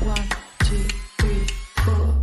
One, two, three, four.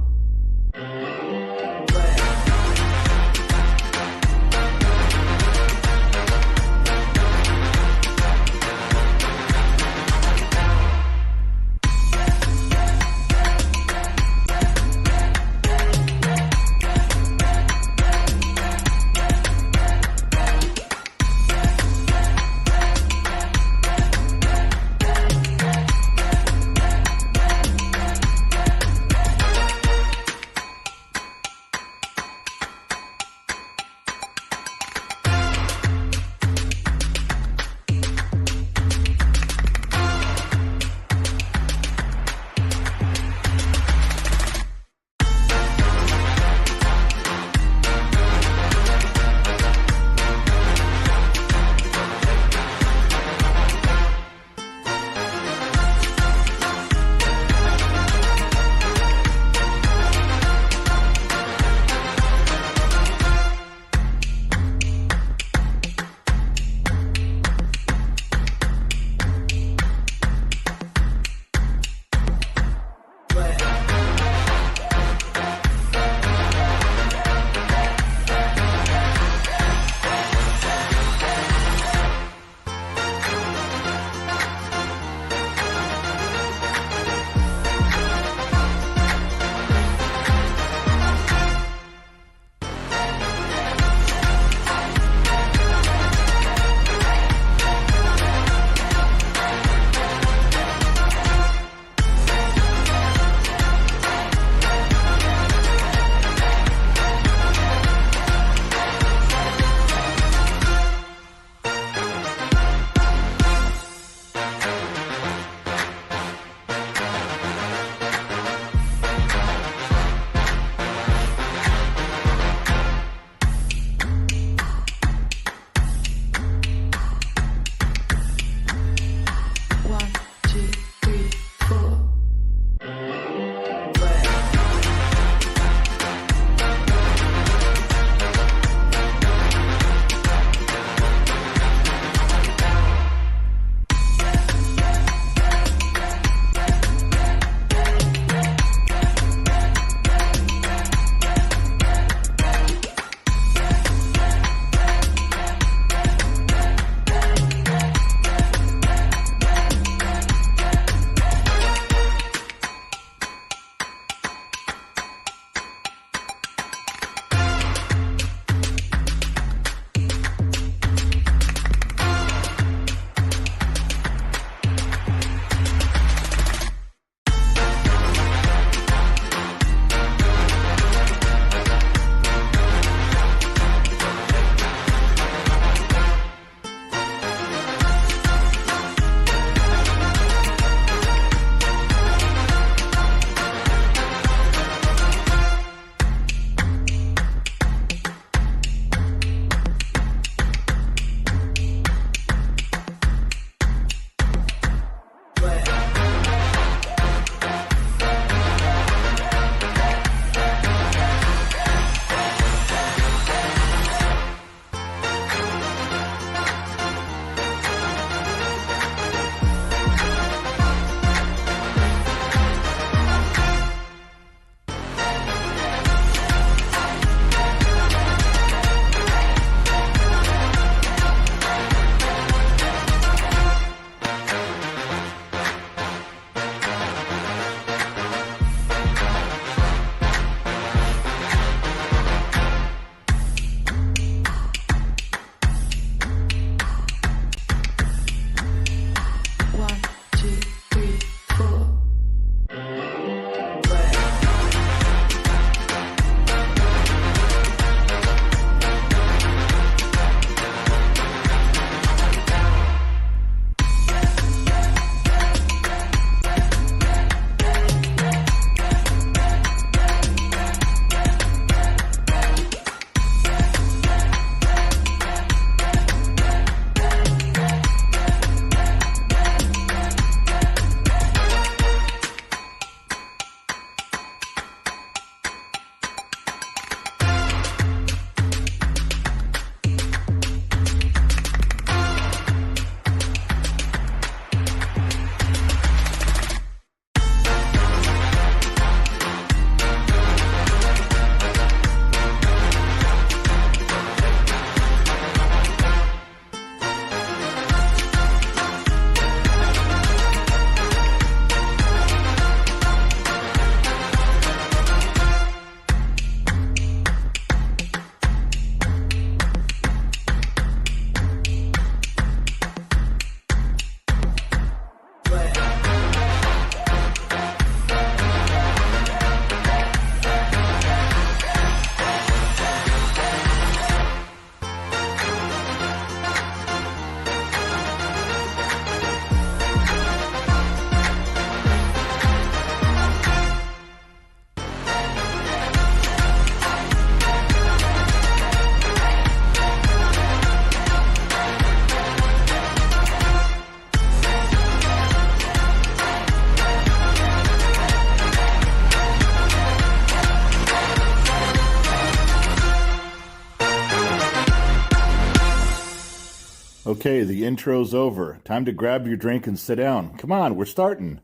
Okay, the intro's over. Time to grab your drink and sit down. Come on, we're starting.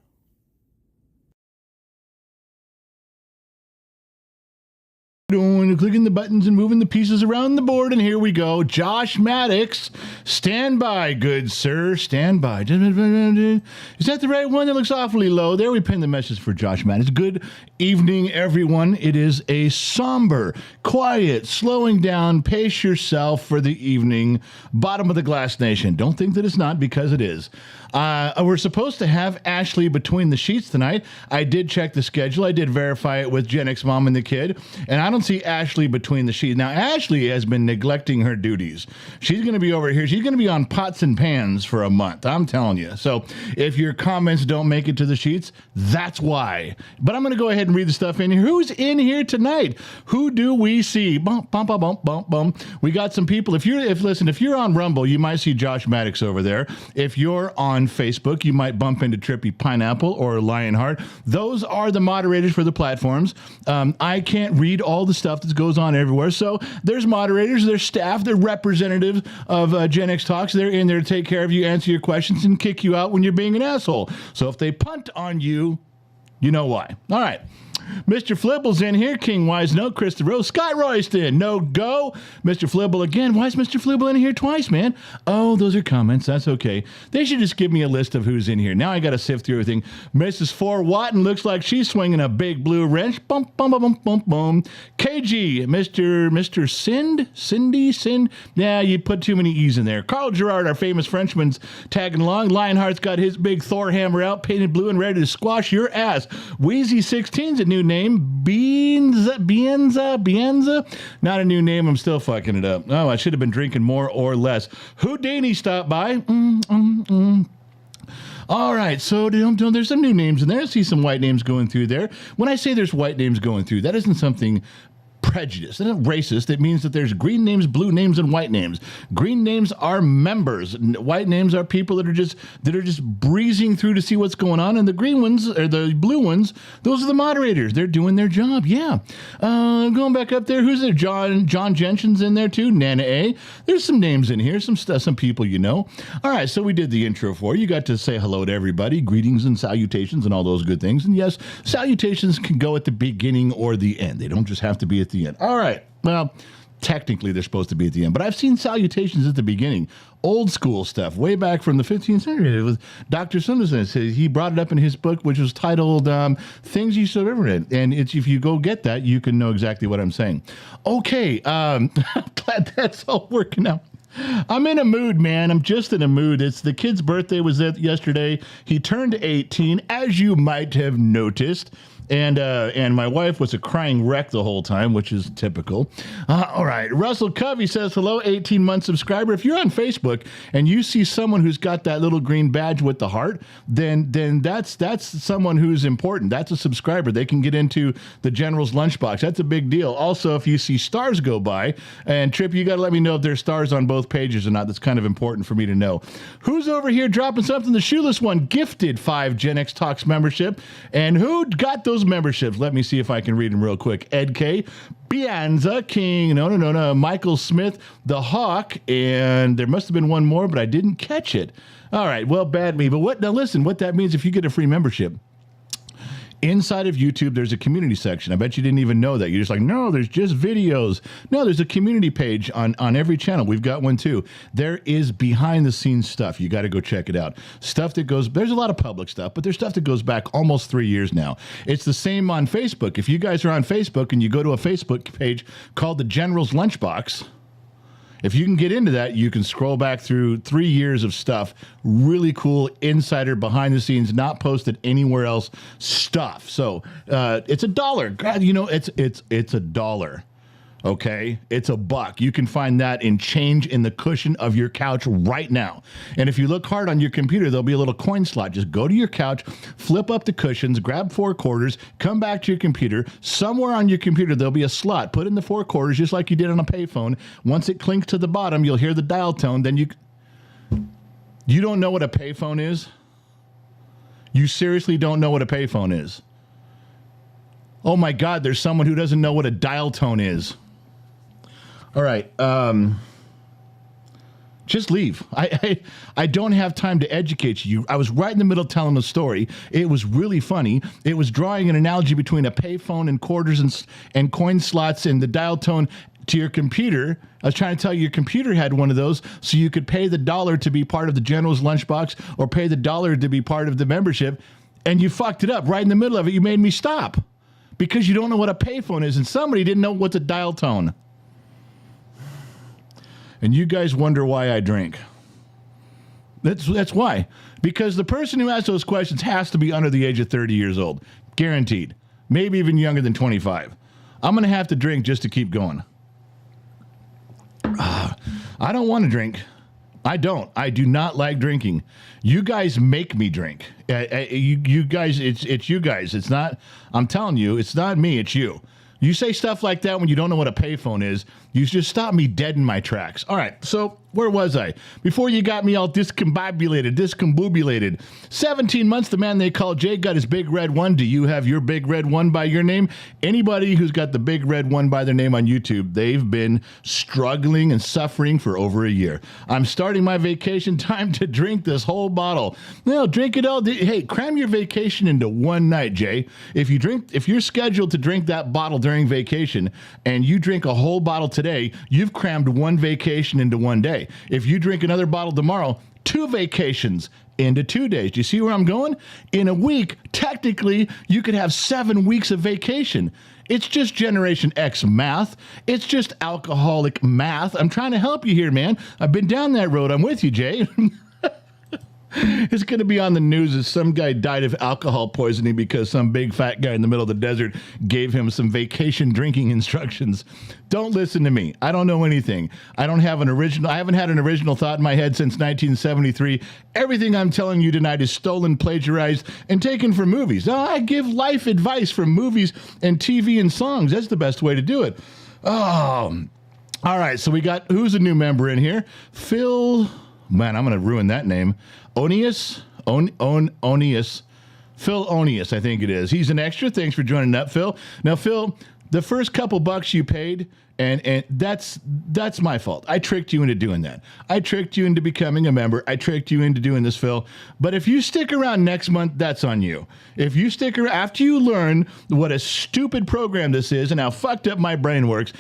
Doing clicking the buttons and moving the pieces around the board, and here we go. Josh Maddox, stand by, good sir, stand by. Is that the right one? That looks awfully low. There, we pinned the message for Josh Maddox. Good evening, everyone. It is a somber, quiet, slowing down, pace yourself for the evening. Bottom of the glass nation. Don't think that it's not, because it is. We're supposed to have Ashley between the sheets tonight. I did check the schedule. I did verify it with Gen X Mom and the Kid, and I don't see Ashley between the sheets. Now, Ashley has been neglecting her duties. She's going to be over here. She's going to be on pots and pans for a month. I'm telling you. So if your comments don't make it to the sheets, that's why. But I'm going to go ahead and read the stuff in here. Who's in here tonight? Who do we see? Bump, bump, bump, bump, bump, bump. We got some people. If you're on Rumble, you might see Josh Maddox over there. If you're on Facebook, you might bump into Trippy Pineapple or Lionheart. Those are the moderators for the platforms. I can't read all the stuff that goes on everywhere. So there's moderators, there's staff, they're representatives of Gen X Talks. They're in there to take care of you, answer your questions, and kick you out when you're being an asshole. So if they punt on you, you know why. All right. Mr. Flibble's in here. King Wise, no. Christopher Rose. Scott Royston, no go. Mr. Flibble again. Why is Mr. Flibble in here twice, man? Oh, those are comments. That's okay. They should just give me a list of who's in here. Now I got to sift through everything. Mrs. 4 Watton looks like she's swinging a big blue wrench. Bump, bump, bump, bump, bump. KG, Mr. Cindy. Yeah, you put too many E's in there. Carl Gerard, our famous Frenchman's tagging along. Lionheart's got his big Thor hammer out, painted blue and ready to squash your ass. Wheezy 16's a new name. Bienza. Not a new name. I'm still fucking it up. Oh, I should have been drinking more or less. Houdini stopped by. All right, so there's some new names in there. I see some white names going through there. When I say there's white names going through, that isn't something prejudice. It's not racist. It means that there's green names, blue names, and white names. Green names are members. White names are people that are just breezing through to see what's going on. And the green ones, or the blue ones, those are the moderators. They're doing their job. Yeah. Going back up there, who's there? John Jensen's in there too. Nana A. There's some names in here. Some people you know. All right. So we did the intro for you. You got to say hello to everybody. Greetings and salutations and all those good things. And yes, salutations can go at the beginning or the end. They don't just have to be at the end. All right. Well, technically they're supposed to be at the end, but I've seen salutations at the beginning. Old school stuff, way back from the 15th century. It was Dr. Sunderson. He brought it up in his book, which was titled Things You Should Have Read. And if you go get that, you can know exactly what I'm saying. Okay. Glad that's all working out. I'm in a mood, man. I'm just in a mood. It's the kid's birthday was yesterday. He turned 18, as you might have noticed. And my wife was a crying wreck the whole time, which is typical. All right. Russell Covey says, hello, 18-month subscriber. If you're on Facebook and you see someone who's got that little green badge with the heart, then that's someone who's important. That's a subscriber. They can get into the General's Lunchbox. That's a big deal. Also, if you see stars go by, and Trip, you got to let me know if there's stars on both pages or not. That's kind of important for me to know. Who's over here dropping something? The Shoeless One gifted 5 Gen X Talks membership. And who got those memberships? Let me see if I can read them real quick. Ed K, Bianza, King, no, Michael Smith, The Hawk, and there must have been one more, but I didn't catch it. All right, well, bad me. But now listen, what that means if you get a free membership. Inside of YouTube, there's a community section. I bet you didn't even know that. You're just like, no, there's just videos. No, there's a community page on every channel. We've got one too. There is behind the scenes stuff. You got to go check it out. Stuff that there's a lot of public stuff, but there's stuff that goes back almost 3 years now. It's the same on Facebook. If you guys are on Facebook and you go to a Facebook page called the General's Lunchbox, if you can get into that, you can scroll back through 3 years of stuff. Really cool insider, behind the scenes, not posted anywhere else stuff. So it's $1. God, it's $1. Okay, it's $1. You can find that in change in the cushion of your couch right now. And if you look hard on your computer, there'll be a little coin slot. Just go to your couch, flip up the cushions, grab 4 quarters, come back to your computer. Somewhere on your computer, there'll be a slot. Put in the 4 quarters just like you did on a payphone. Once it clinks to the bottom, you'll hear the dial tone. Then you don't know what a payphone is? You seriously don't know what a payphone is? Oh my God, there's someone who doesn't know what a dial tone is. All right. Just leave. I don't have time to educate you. I was right in the middle telling a story. It was really funny. It was drawing an analogy between a payphone and quarters and coin slots and the dial tone to your computer. I was trying to tell you your computer had one of those, so you could pay the $1 to be part of the General's Lunchbox or pay the $1 to be part of the membership, and you fucked it up right in the middle of it. You made me stop because you don't know what a payphone is, and somebody didn't know what's a dial tone. And you guys wonder why I drink. That's why. Because the person who asks those questions has to be under the age of 30 years old. Guaranteed. Maybe even younger than 25. I'm going to have to drink just to keep going. I don't want to drink. I don't. I do not like drinking. You guys make me drink. You guys, it's you guys. It's not, I'm telling you, it's not me, it's you. You say stuff like that when you don't know what a payphone is. You just stop me dead in my tracks. All right, so where was I? Before you got me all discombobulated. 17 months, the man they call Jay got his big red one. Do you have your big red one by your name? Anybody who's got the big red one by their name on YouTube, they've been struggling and suffering for over a year. I'm starting my vacation. Time to drink this whole bottle. No, drink it all. Hey, cram your vacation into one night, Jay. If you're scheduled to drink that bottle during vacation and you drink a whole bottle today, you've crammed one vacation into one day. If you drink another bottle tomorrow, 2 vacations into 2 days. Do you see where I'm going? In a week, technically, you could have 7 weeks of vacation. It's just Generation X math. It's just alcoholic math. I'm trying to help you here, man. I've been down that road. I'm with you, Jay. It's going to be on the news as some guy died of alcohol poisoning because some big fat guy in the middle of the desert gave him some vacation drinking instructions. Don't listen to me. I don't know anything. I haven't had an original thought in my head since 1973. Everything I'm telling you tonight is stolen, plagiarized, and taken from movies. I give life advice from movies and TV and songs. That's the best way to do it. Oh, all right. So we got, who's a new member in here? Phil, man, I'm going to ruin that name. Onius. Phil Onius, I think it is. He's an extra. Thanks for joining up, Phil. Now, Phil, the first couple bucks you paid, and that's my fault. I tricked you into doing that. I tricked you into becoming a member. I tricked you into doing this, Phil. But if you stick around next month, that's on you. If you stick around, after you learn what a stupid program this is and how fucked up my brain works,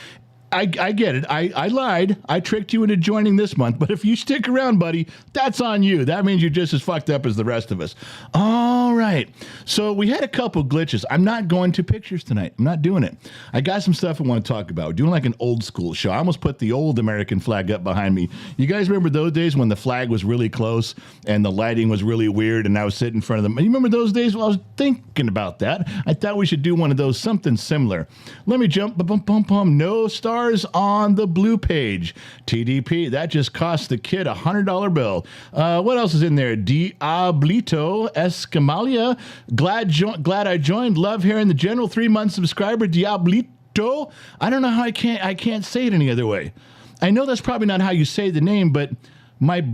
I get it. I lied. I tricked you into joining this month. But if you stick around, buddy, that's on you. That means you're just as fucked up as the rest of us. All right. So we had a couple glitches. I'm not going to pictures tonight. I'm not doing it. I got some stuff I want to talk about. We're doing like an old school show. I almost put the old American flag up behind me. You guys remember those days when the flag was really close and the lighting was really weird and I was sitting in front of them? You remember those days? Well, I was thinking about that. I thought we should do one of those, something similar. Let me jump. No stars on the blue page. TDP, that just cost the kid $100 bill. What else is in there? Diablito Escamalia, glad I joined. Love hearing the General. 3-month subscriber. Diablito. I don't know how I can't say it any other way. I know that's probably not how you say the name, but my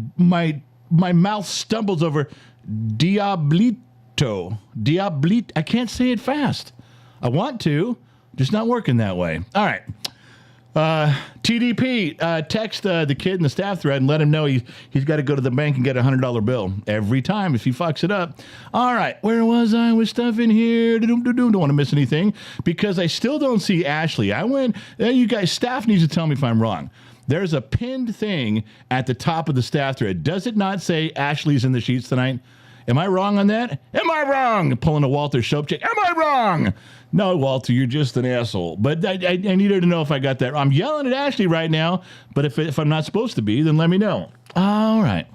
mouth stumbles over Diablito. I can't say it fast. I want to, just not working that way. All right. TDP, text the kid in the staff thread and let him know he's got to go to the bank and get a $100 bill every time if he fucks it up. All right, where was I with stuff in here? Don't want to miss anything because I still don't see Ashley. I went, you guys, staff needs to tell me if I'm wrong. There's a pinned thing at the top of the staff thread. Does it not say Ashley's in the sheets tonight? Am I wrong on that? Am I wrong? Pulling a Walter Shopchick. Am I wrong? No, Walter, you're just an asshole. But I needed to know if I got that wrong. I'm yelling at Ashley right now, but if I'm not supposed to be, then let me know. All right.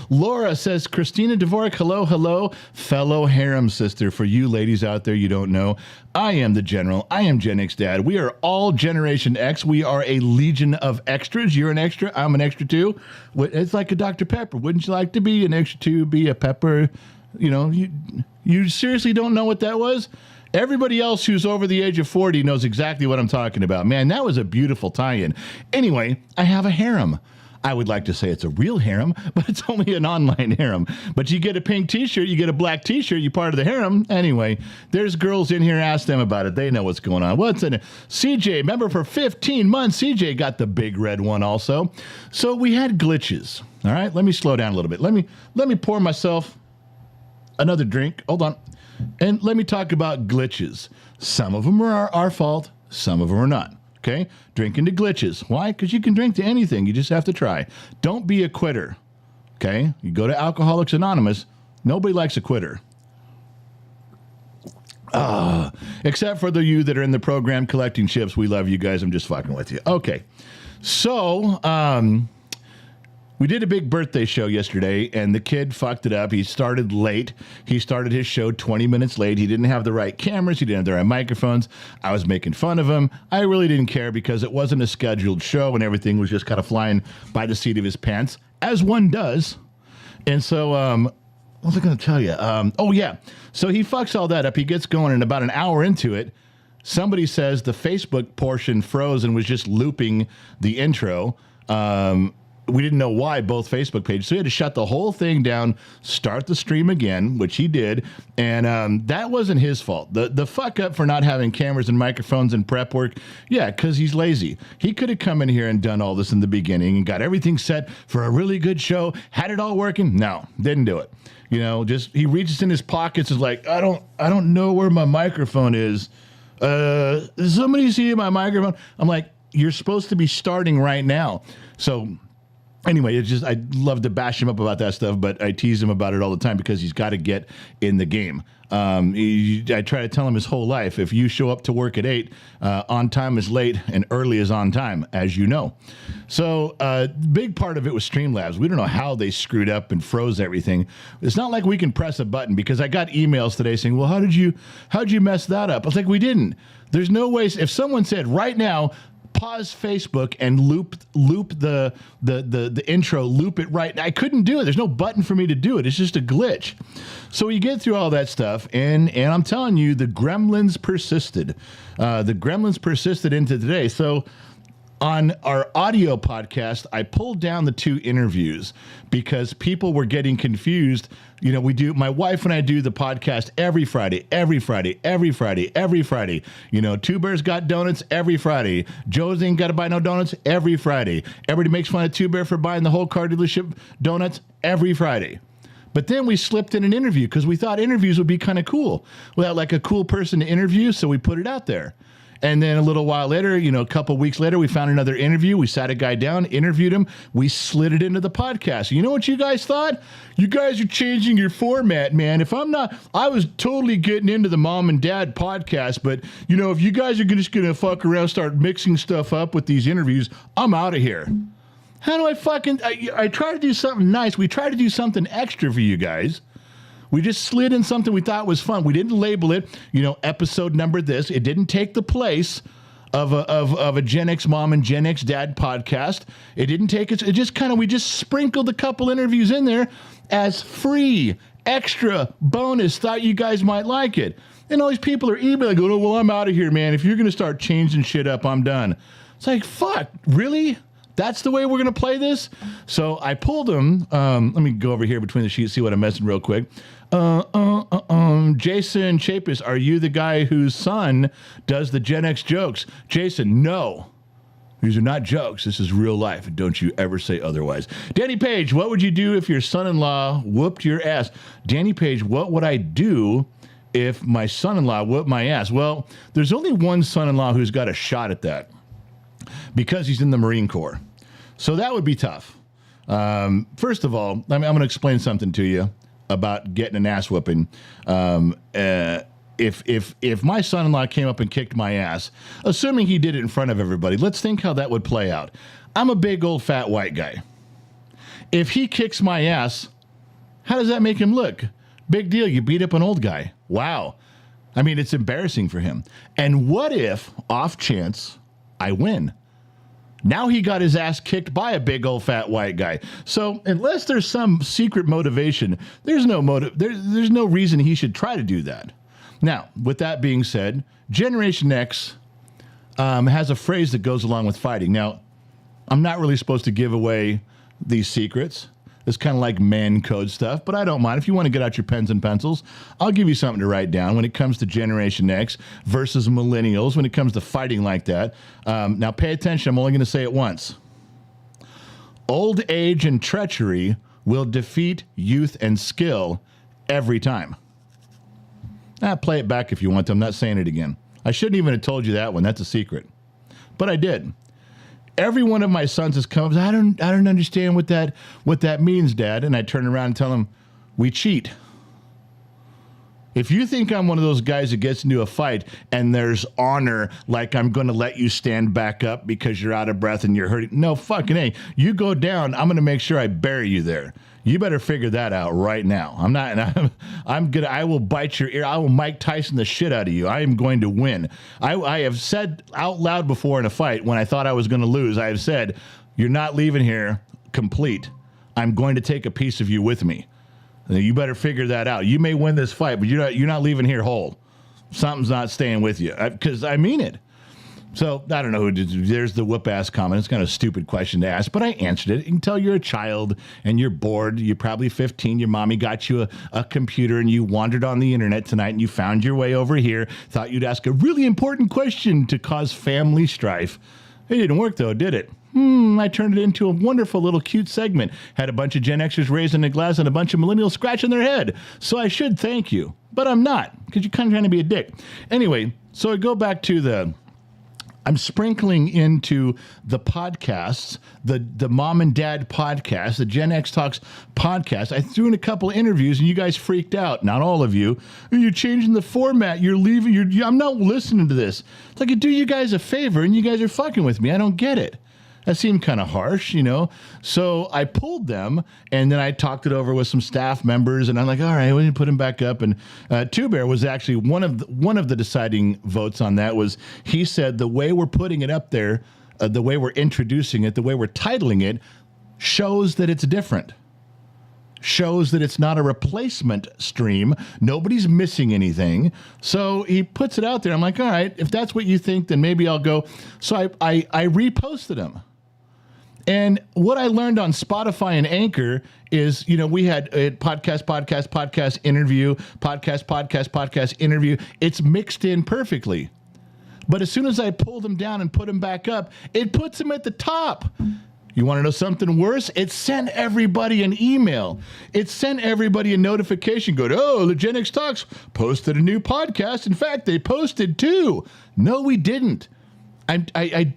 Laura says, Christina Dvorak, hello, fellow harem sister. For you ladies out there you don't know, I am the General. I am Gen X Dad. We are all Generation X. We are a legion of extras. You're an extra. I'm an extra too. It's like a Dr. Pepper. Wouldn't you like to be an extra too, be a pepper? You know, you seriously don't know what that was? Everybody else who's over the age of 40 knows exactly what I'm talking about. Man, that was a beautiful tie-in. Anyway, I have a harem. I would like to say it's a real harem, but it's only an online harem. But you get a pink t-shirt, you get a black t-shirt, you're part of the harem. Anyway, there's girls in here, ask them about it. They know what's going on. What's in it? CJ, member for 15 months. CJ got the big red one also. So we had glitches. All right, let me slow down a little bit. Let me pour myself another drink. Hold on. And let me talk about glitches. Some of them are our fault. Some of them are not. Okay? Drinking to glitches. Why? Because you can drink to anything. You just have to try. Don't be a quitter. Okay? You go to Alcoholics Anonymous. Nobody likes a quitter. Except for the you that are in the program collecting chips. We love you guys. I'm just fucking with you. Okay. So, we did a big birthday show yesterday, and the kid fucked it up. He started late. He started his show 20 minutes late. He didn't have the right cameras. He didn't have the right microphones. I was making fun of him. I really didn't care because it wasn't a scheduled show, and everything was just kind of flying by the seat of his pants, as one does. And so, what was I going to tell you? So he fucks all that up. He gets going, and about an hour into it, somebody says the Facebook portion froze and was just looping the intro. We didn't know why, both Facebook pages. So he had to shut the whole thing down, start the stream again, which he did. And that wasn't his fault. The fuck up for not having cameras and microphones and prep work, yeah, because he's lazy. He could have come in here and done all this in the beginning and got everything set for a really good show, had it all working. No, didn't do it. You know, just he reaches in his pockets, is like, I don't know where my microphone is. Does somebody see my microphone? I'm like, you're supposed to be starting right now. So anyway, it's just, I love to bash him up about that stuff, but I tease him about it all the time because he's got to get in the game. I try to tell him his whole life, if you show up to work at 8, on time is late and early is on time, as you know. So big part of it was Streamlabs. We don't know how they screwed up and froze everything. It's not like we can press a button, because I got emails today saying, well, how'd you mess that up? I was like, we didn't. There's no way. If someone said right now, pause Facebook and loop the intro, loop it right. I couldn't do it. There's no button for me to do it. It's just a glitch. So you get through all that stuff, and I'm telling you, the gremlins persisted. The gremlins persisted into today. So on our audio podcast, I pulled down the 2 interviews because people were getting confused. You know, my wife and I do the podcast every Friday. You know, Two Bears Got Donuts every Friday. Joe's Ain't Gotta Buy No Donuts every Friday. Everybody makes fun of Two Bear for buying the whole car dealership donuts every Friday. But then we slipped in an interview because we thought interviews would be kind of cool. We had like a cool person to interview, so we put it out there. And then a little while later, you know, a couple weeks later, we found another interview. We sat a guy down, interviewed him. We slid it into the podcast. You know what you guys thought? You guys are changing your format, man. I was totally getting into the mom and dad podcast, but, you know, if you guys are just going to fuck around, start mixing stuff up with these interviews, I'm out of here. How do I try to do something nice. We try to do something extra for you guys. We just slid in something we thought was fun. We didn't label it, you know, episode number this. It didn't take the place of a Gen X mom and Gen X dad podcast. It didn't take it. It just we just sprinkled a couple interviews in there as free, extra, bonus. Thought you guys might like it. And all these people are emailing, going, oh, well, I'm out of here, man. If you're going to start changing shit up, I'm done. It's like, fuck, really? That's the way we're going to play this? So I pulled them. Let me go over here between the sheets, see what I'm messing real quick. Jason Chapis, are you the guy whose son does the Gen X jokes? Jason, no. These are not jokes. This is real life. Don't you ever say otherwise. Danny Page, what would you do if your son-in-law whooped your ass? Danny Page, what would I do if my son-in-law whooped my ass? Well, there's only one son-in-law who's got a shot at that, because he's in the Marine Corps. So that would be tough. First of all, I'm going to explain something to you about getting an ass whooping. If my son-in-law came up and kicked my ass, assuming he did it in front of everybody, let's think how that would play out. I'm a big old fat white guy. If he kicks my ass, how does that make him look? Big deal. You beat up an old guy. Wow. I mean, it's embarrassing for him. And what if, off chance, I win? Now he got his ass kicked by a big old fat white guy. So unless there's some secret motivation, there's no reason he should try to do that. Now, with that being said, Generation X has a phrase that goes along with fighting. Now, I'm not really supposed to give away these secrets. It's kind of like man code stuff, but I don't mind. If you want to get out your pens and pencils, I'll give you something to write down when it comes to Generation X versus millennials, when it comes to fighting like that. Now, pay attention. I'm only going to say it once. Old age and treachery will defeat youth and skill every time. Play it back if you want to. I'm not saying it again. I shouldn't even have told you that one. That's a secret. But I did. Every one of my sons has come up, I don't understand what that means, Dad. And I turn around and tell them, we cheat. If you think I'm one of those guys that gets into a fight and there's honor, like I'm going to let you stand back up because you're out of breath and you're hurting. No, fucking A. You go down, I'm going to make sure I bury you there. You better figure that out right now. I will bite your ear. I will Mike Tyson the shit out of you. I am going to win. I have said out loud before in a fight when I thought I was going to lose, I have said, you're not leaving here complete. I'm going to take a piece of you with me. You better figure that out. You may win this fight, but you're not leaving here whole. Something's not staying with you, because I mean it. So, I don't know who did. There's the whoop-ass comment. It's kind of a stupid question to ask, but I answered it. You can tell you're a child and you're bored. You're probably 15. Your mommy got you a computer and you wandered on the internet tonight and you found your way over here. Thought you'd ask a really important question to cause family strife. It didn't work, though, did it? I turned it into a wonderful little cute segment. Had a bunch of Gen Xers raising a glass and a bunch of millennials scratching their head. So I should thank you, but I'm not, because you're kind of trying to be a dick. Anyway, so I go back to I'm sprinkling into the podcasts, the Mom and Dad podcast, the Gen X Talks podcast. I threw in a couple of interviews and you guys freaked out. Not all of you. You're changing the format. You're leaving. I'm not listening to this. It's like I do you guys a favor and you guys are fucking with me. I don't get it. That seemed kind of harsh, So I pulled them, and then I talked it over with some staff members, and I'm like, all right, we need to put him back up. And Two Bear was actually one of the deciding votes on that. Was he said the way we're putting it up there, the way we're introducing it, the way we're titling it, shows that it's different. Shows that it's not a replacement stream. Nobody's missing anything. So he puts it out there. I'm like, all right, if that's what you think, then maybe I'll go. So I reposted him. And what I learned on Spotify and Anchor is, we had a podcast, interview, podcast, interview. It's mixed in perfectly. But as soon as I pull them down and put them back up, it puts them at the top. You want to know something worse? It sent everybody an email. It sent everybody a notification going, oh, the Gen X Talks posted a new podcast. In fact, they posted two. No, we didn't.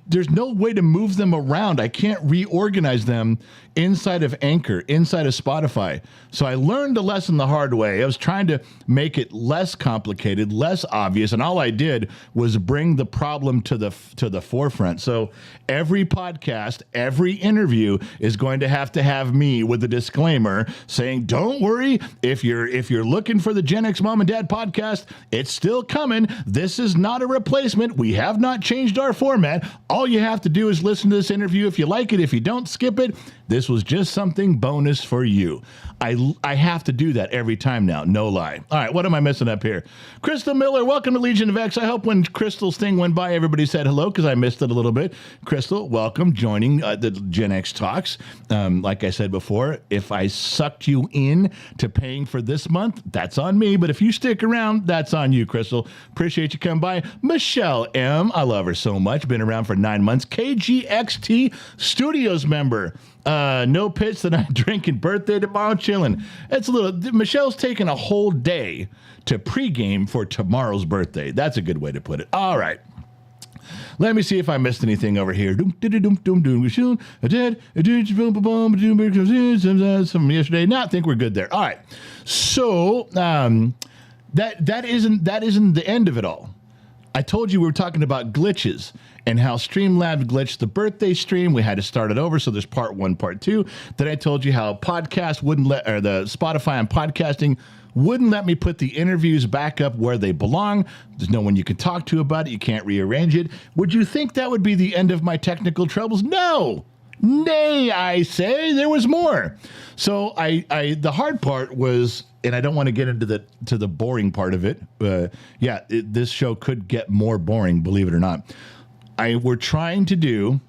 There's no way to move them around. I can't reorganize them inside of Anchor, inside of Spotify. So I learned a lesson the hard way. I was trying to make it less complicated, less obvious, and all I did was bring the problem to the forefront. So every podcast, every interview is going to have me with a disclaimer saying, don't worry, if you're looking for the Gen X Mom and Dad podcast, it's still coming. This is not a replacement. We have not changed our format. All you have to do is listen to this interview. If you like it, if you don't, skip it. This was just something bonus for you. I have to do that every time now. No lie. All right, what am I missing up here? Crystal Miller, welcome to Legion of X. I hope when Crystal's thing went by, everybody said hello because I missed it a little bit. Crystal, welcome, joining the Gen X Talks. Like I said before, if I sucked you in to paying for this month, that's on me. But if you stick around, that's on you, Crystal. Appreciate you coming by. Michelle M., I love her so much. Been around for 9 months. KGXT Studios member. No pitch that I'm drinking. Birthday tomorrow, chilling. It's a little. Michelle's taking a whole day to pregame for tomorrow's birthday. That's a good way to put it. All right. Let me see if I missed anything over here. I did. From yesterday. No, I think we're good there. All right. So that isn't the end of it all. I told you we were talking about glitches and how Streamlabs glitched the birthday stream. We had to start it over, so there's part 1, part 2. Then I told you how podcast wouldn't let, or the Spotify and podcasting wouldn't let me put the interviews back up where they belong. There's no one you can talk to about it. You can't rearrange it. Would you think that would be the end of my technical troubles? No. Nay, I say, there was more. So the hard part was, and I don't want to get into the boring part of it. This show could get more boring, believe it or not. We're trying to do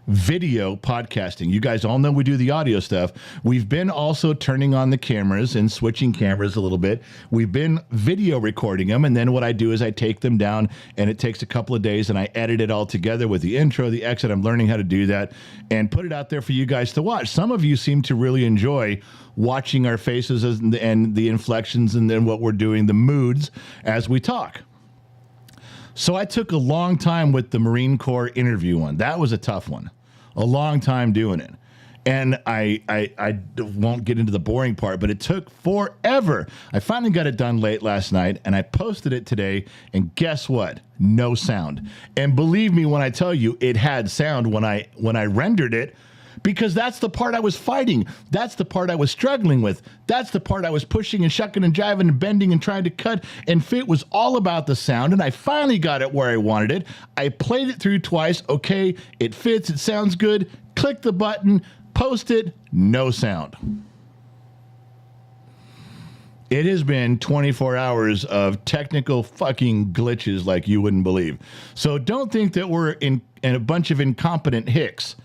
video podcasting. You guys all know we do the audio stuff. We've been also turning on the cameras and switching cameras a little bit. We've been video recording them, and then what I do is I take them down, and it takes a couple of days, and I edit it all together with the intro, the exit. I'm learning how to do that and put it out there for you guys to watch. Some of you seem to really enjoy watching our faces and the inflections and then what we're doing, the moods as we talk. So I took a long time with the Marine Corps interview one. That was a tough one. A long time doing it. And I won't get into the boring part, but it took forever. I finally got it done late last night, and I posted it today, and guess what? No sound. And believe me when I tell you, it had sound when I rendered it, because that's the part I was fighting. That's the part I was struggling with. That's the part I was pushing and shucking and jiving and bending and trying to cut and fit. Was all about the sound, and I finally got it where I wanted it. I played it through twice. Okay, it fits. It sounds good. Click the button. Post it. No sound. It has been 24 hours of technical fucking glitches like you wouldn't believe. So don't think that we're in a bunch of incompetent hicks.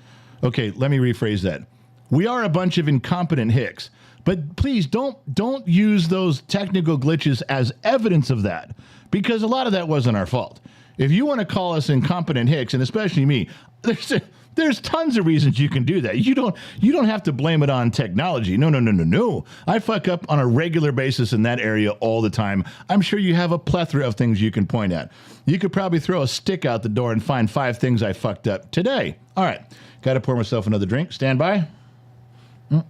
Okay, let me rephrase that. We are a bunch of incompetent hicks, but please don't use those technical glitches as evidence of that, because a lot of that wasn't our fault. If you want to call us incompetent hicks, and especially me, there's tons of reasons you can do that. You don't have to blame it on technology. No. I fuck up on a regular basis in that area all the time. I'm sure you have a plethora of things you can point at. You could probably throw a stick out the door and find 5 things I fucked up today. All right. Got to pour myself another drink. Stand by. You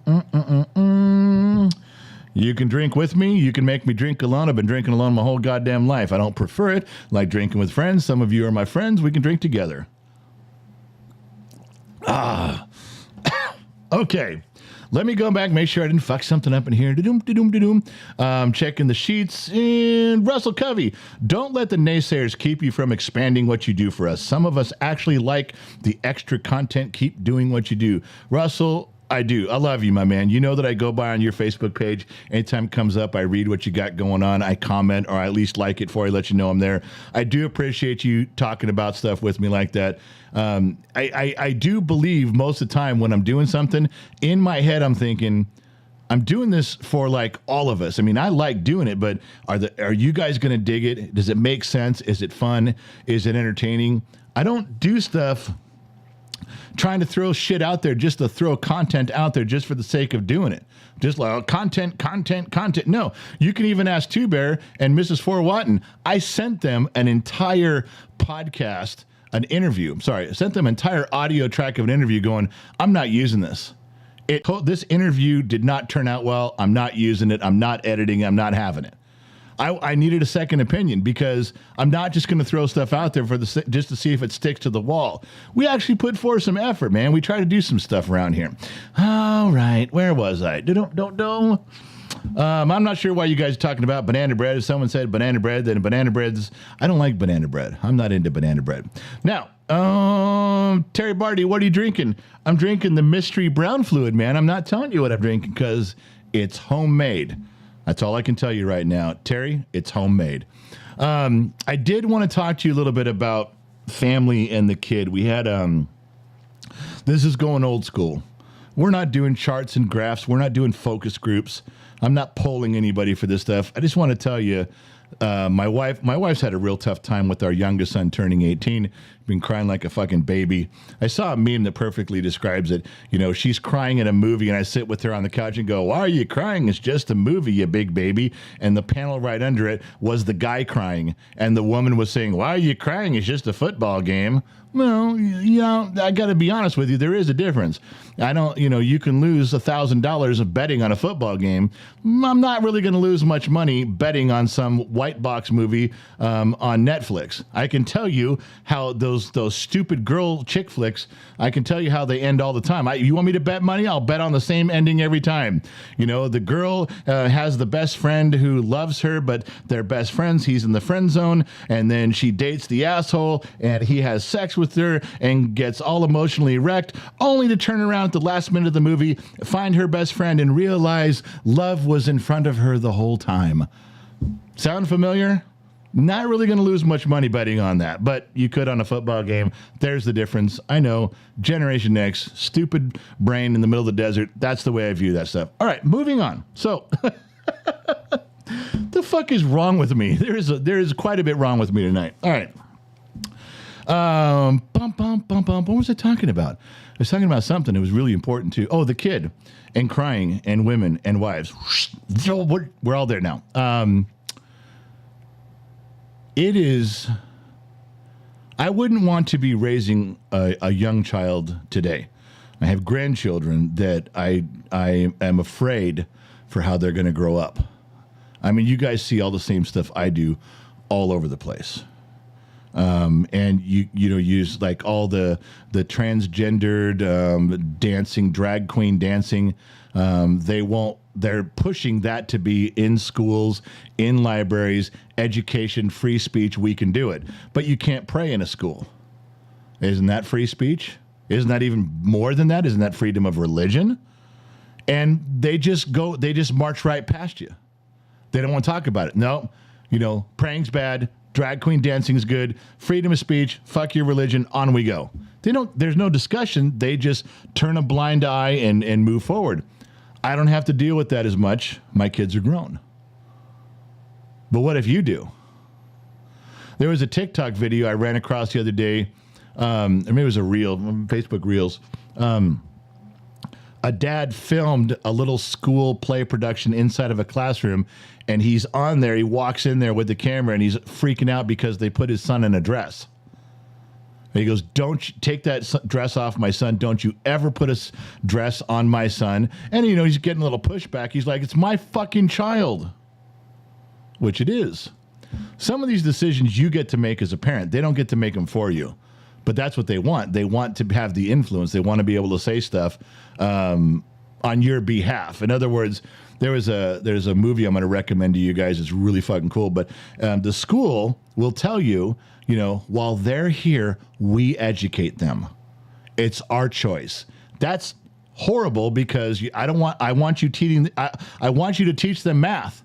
can drink with me. You can make me drink alone. I've been drinking alone my whole goddamn life. I don't prefer it. Like drinking with friends. Some of you are my friends. We can drink together. Okay. Let me go back, make sure I didn't fuck something up in here. Checking the sheets. And Russell Covey, don't let the naysayers keep you from expanding what you do for us. Some of us actually like the extra content. Keep doing what you do. Russell, I do. I love you, my man. You know that I go by on your Facebook page. Anytime it comes up, I read what you got going on. I comment, or I at least like it before I let you know I'm there. I do appreciate you talking about stuff with me like that. I do believe most of the time when I'm doing something, in my head I'm thinking, I'm doing this for like all of us. I mean, I like doing it, but are you guys going to dig it? Does it make sense? Is it fun? Is it entertaining? I don't do stuff trying to throw shit out there just to throw content out there just for the sake of doing it. Just like content. No, you can even ask Two Bear and Mrs. Four Watton. I sent them an entire podcast, an interview. I'm sorry. I sent them an entire audio track of an interview going, I'm not using this. This interview did not turn out well. I'm not using it. I'm not editing. I'm not having it. I needed a second opinion, because I'm not just going to throw stuff out there just to see if it sticks to the wall. We actually put forth some effort, man. We try to do some stuff around here. All right. Where was I? I'm not sure why you guys are talking about banana bread. If someone said banana bread, then banana bread's... I don't like banana bread. I'm not into banana bread. Now, Terry Barty, what are you drinking? I'm drinking the mystery brown fluid, man. I'm not telling you what I'm drinking because it's homemade. That's all I can tell you right now. Terry, it's homemade. I did want to talk to you a little bit about family and the kid. We had, this is going old school. We're not doing charts and graphs. We're not doing focus groups. I'm not polling anybody for this stuff. I just want to tell you, my wife's had a real tough time with our youngest son turning 18. Been crying like a fucking baby. I saw a meme that perfectly describes it. You know, she's crying in a movie, and I sit with her on the couch and go, "Why are you crying? It's just a movie, you big baby." And the panel right under it was the guy crying, and the woman was saying, "Why are you crying? It's just a football game." Well, you know, I got to be honest with you. There is a difference. I don't, you can lose $1,000 of betting on a football game. I'm not really going to lose much money betting on some white box movie on Netflix. I can tell you how those stupid girl chick flicks, I can tell you how they end all the time. You want me to bet money? I'll bet on the same ending every time. You know, the girl has the best friend who loves her, but they're best friends. He's in the friend zone, and then she dates the asshole, and he has sex with her and gets all emotionally wrecked, only to turn around at the last minute of the movie, find her best friend, and realize love was in front of her the whole time. Sound familiar? Not really going to lose much money betting on that, but you could on a football game. There's the difference. I know, Generation X, stupid brain in the middle of the desert. That's the way I view that stuff. All right, moving on. So, the fuck is wrong with me? There is quite a bit wrong with me tonight. All right. What was I talking about? I was talking about something that was really important too. Oh, the kid and crying and women and wives. We're all there now. It is, I wouldn't want to be raising a young child today. I have grandchildren that I am afraid for how they're going to grow up. I mean, you guys see all the same stuff I do all over the place. And you use like all the transgendered dancing, drag queen dancing. They're pushing that to be in schools, in libraries, education, free speech. We can do it, but you can't pray in a school. Isn't that free speech? Isn't that even more than that? Isn't that freedom of religion? And they just march right past you. They don't want to talk about it. No, praying's bad. Drag queen dancing's good. Freedom of speech. Fuck your religion. On we go. There's no discussion. They just turn a blind eye and move forward. I don't have to deal with that as much. My kids are grown. But what if you do? There was a TikTok video I ran across the other day. Or maybe it was a reel, Facebook Reels. A dad filmed a little school play production inside of a classroom, and he's on there. He walks in there with the camera, and he's freaking out because they put his son in a dress. And he goes, "Don't take that dress off my son. Don't you ever put a dress on my son." And, he's getting a little pushback. He's like, "It's my fucking child," which it is. Some of these decisions you get to make as a parent. They don't get to make them for you. But that's what they want. They want to have the influence. They want to be able to say stuff on your behalf. In other words, there's a movie I'm going to recommend to you guys. It's really fucking cool. But the school will tell you, while they're here, we educate them. It's our choice. That's horrible because I want you to teach them math.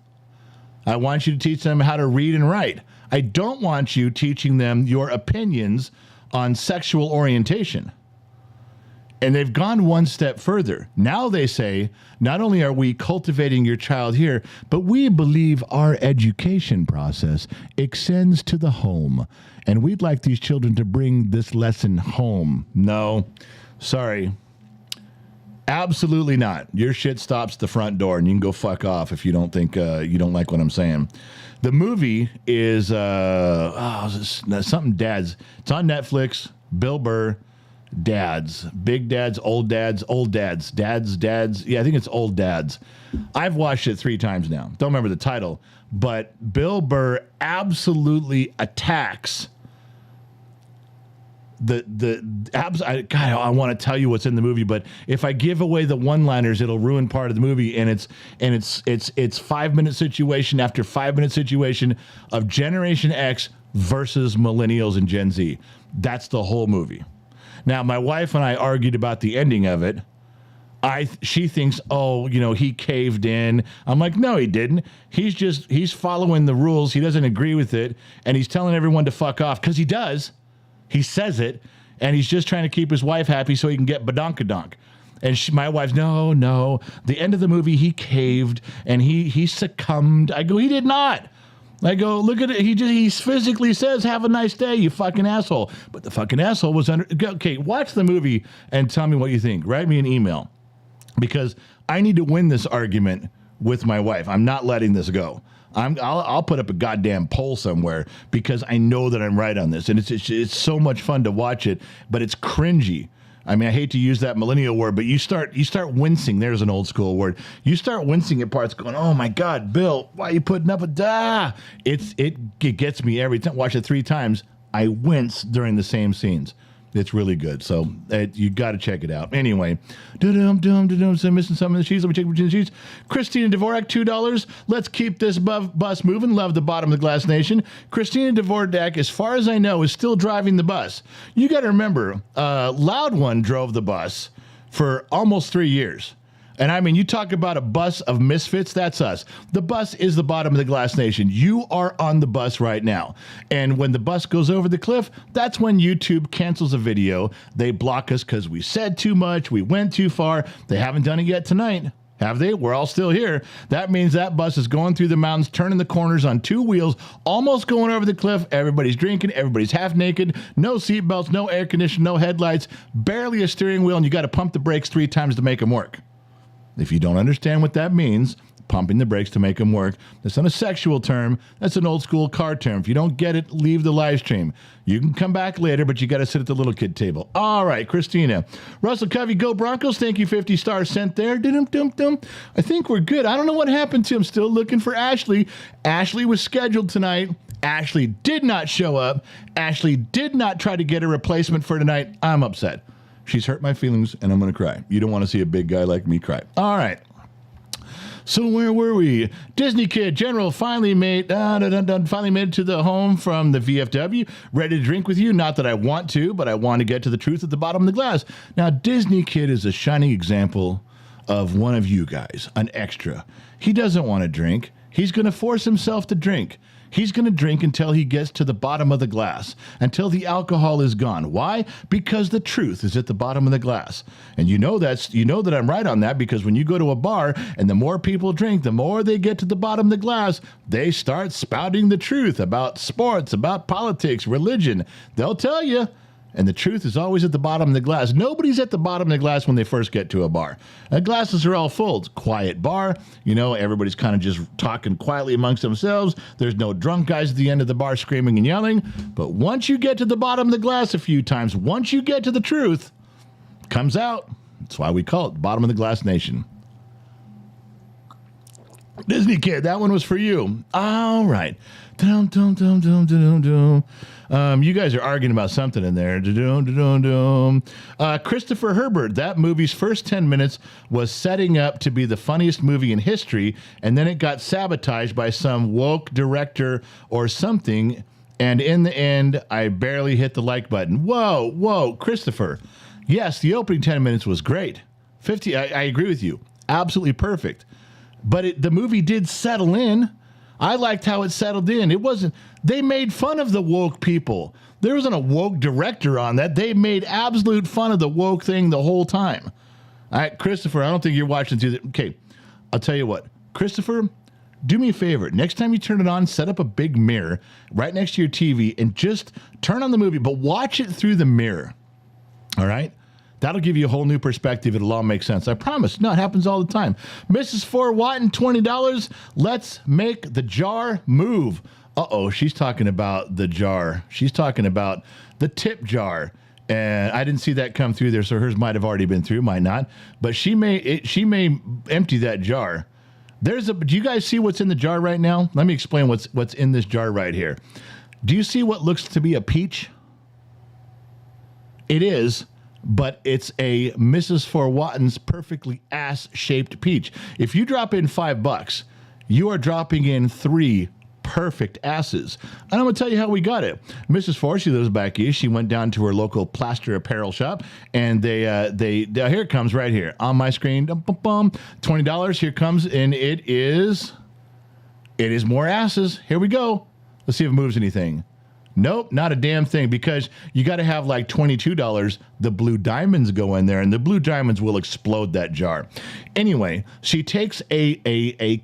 I want you to teach them how to read and write. I don't want you teaching them your opinions on sexual orientation. And they've gone one step further. Now they say, not only are we cultivating your child here, but we believe our education process extends to the home. And we'd like these children to bring this lesson home. No, sorry. Absolutely not. Your shit stops at the front door, and you can go fuck off if you don't think you don't like what I'm saying. The movie is something dads. It's on Netflix. Bill Burr, dads, big dads, old dads, dads. Yeah, I think it's old dads. I've watched it 3 times now. Don't remember the title, but Bill Burr absolutely attacks I want to tell you what's in the movie, but if I give away the one-liners, it'll ruin part of the movie. And it's 5-minute situation after 5-minute situation of Generation X versus millennials and Gen Z. That's the whole movie. Now, my wife and I argued about the ending of it. She thinks, he caved in. I'm like, no, he didn't. He's following the rules. He doesn't agree with it, and he's telling everyone to fuck off because he does. He says it, and he's just trying to keep his wife happy so he can get badonkadonk. And my wife's, no. The end of the movie, he caved, and he succumbed. I go, he did not. I go, look at it. He physically says, "Have a nice day, you fucking asshole." But the fucking asshole was under. Okay, watch the movie and tell me what you think. Write me an email, because I need to win this argument with my wife. I'm not letting this go. I'll put up a goddamn poll somewhere because I know that I'm right on this, and it's so much fun to watch it, but it's cringy. I mean, I hate to use that millennial word, but you start wincing. There's an old school word. You start wincing at parts, going, "Oh my God, Bill, why are you putting up with that?" It gets me every time. Watch it 3 times. I wince during the same scenes. It's really good. So you got to check it out. Anyway, so I'm missing some of the sheets. Let me check between the sheets. Christina Dvorak, $2. Let's keep this bus moving. Love the bottom of the glass nation. Christina Dvorak, as far as I know, is still driving the bus. You got to remember, Loud One drove the bus for almost 3 years. And I mean, you talk about a bus of misfits, that's us. The bus is the bottom of the glass nation. You are on the bus right now. And when the bus goes over the cliff, that's when YouTube cancels a video. They block us because we said too much, we went too far. They haven't done it yet tonight. Have they? We're all still here. That means that bus is going through the mountains, turning the corners on 2 wheels, almost going over the cliff. Everybody's drinking. Everybody's half naked. No seatbelts, no air conditioning, no headlights, barely a steering wheel, and you got to pump the brakes 3 times to make them work. If you don't understand what that means, pumping the brakes to make them work, that's not a sexual term. That's an old school car term. If you don't get it, leave the live stream. You can come back later, but you got to sit at the little kid table. All right, Christina. Russell Covey, go Broncos. Thank you, 50 stars sent there. I think we're good. I don't know what happened to him. Still looking for Ashley. Ashley was scheduled tonight. Ashley did not show up. Ashley did not try to get a replacement for tonight. I'm upset. She's hurt my feelings, and I'm going to cry. You don't want to see a big guy like me cry. All right. So where were we? Disney Kid General finally made it to the home from the VFW. Ready to drink with you. Not that I want to, but I want to get to the truth at the bottom of the glass. Now, Disney Kid is a shining example of one of you guys, an extra. He doesn't want to drink. He's going to force himself to drink. He's going to drink until he gets to the bottom of the glass, until the alcohol is gone. Why? Because the truth is at the bottom of the glass. And you know that I'm right on that, because when you go to a bar and the more people drink, the more they get to the bottom of the glass, they start spouting the truth about sports, about politics, religion. They'll tell you. And the truth is always at the bottom of the glass. Nobody's at the bottom of the glass when they first get to a bar. The glasses are all full. It's a quiet bar. You know, everybody's kind of just talking quietly amongst themselves. There's no drunk guys at the end of the bar screaming and yelling. But once you get to the bottom of the glass a few times, once you get to the truth, it comes out. That's why we call it Bottom of the Glass Nation. Disney Kid, that one was for you. All right. You guys are arguing about something in there. Christopher Herbert, that movie's first 10 minutes was setting up to be the funniest movie in history, and then it got sabotaged by some woke director or something, and in the end, I barely hit the like button. Whoa, Christopher. Yes, the opening 10 minutes was great. I agree with you. Absolutely perfect. But the movie did settle in. I liked how it settled in. It wasn't, they made fun of the woke people. There wasn't a woke director on that. They made absolute fun of the woke thing the whole time. All right, Christopher, I don't think you're watching. Okay, I'll tell you what. Christopher, do me a favor. Next time you turn it on, set up a big mirror right next to your TV and just turn on the movie, but watch it through the mirror. All right? That'll give you a whole new perspective. It'll all make sense. I promise. No, it happens all the time. Mrs. 4 Watton, $20. Let's make the jar move. Uh-oh, she's talking about the jar. She's talking about the tip jar. And I didn't see that come through there, so hers might have already been through, might not. But she may empty that jar. Do you guys see what's in the jar right now? Let me explain what's in this jar right here. Do you see what looks to be a peach? It is. But it's a Mrs. 4 Watton's perfectly ass-shaped peach. If you drop in $5, you are dropping in 3 perfect asses. And I'm going to tell you how we got it. Mrs. 4, she lives back east. She went down to her local plaster apparel shop, and they here it comes right here on my screen. $20. Here comes, and it is more asses. Here we go. Let's see if it moves anything. Nope, not a damn thing, because you got to have like $22. The blue diamonds go in there, and the blue diamonds will explode that jar. Anyway, she takes a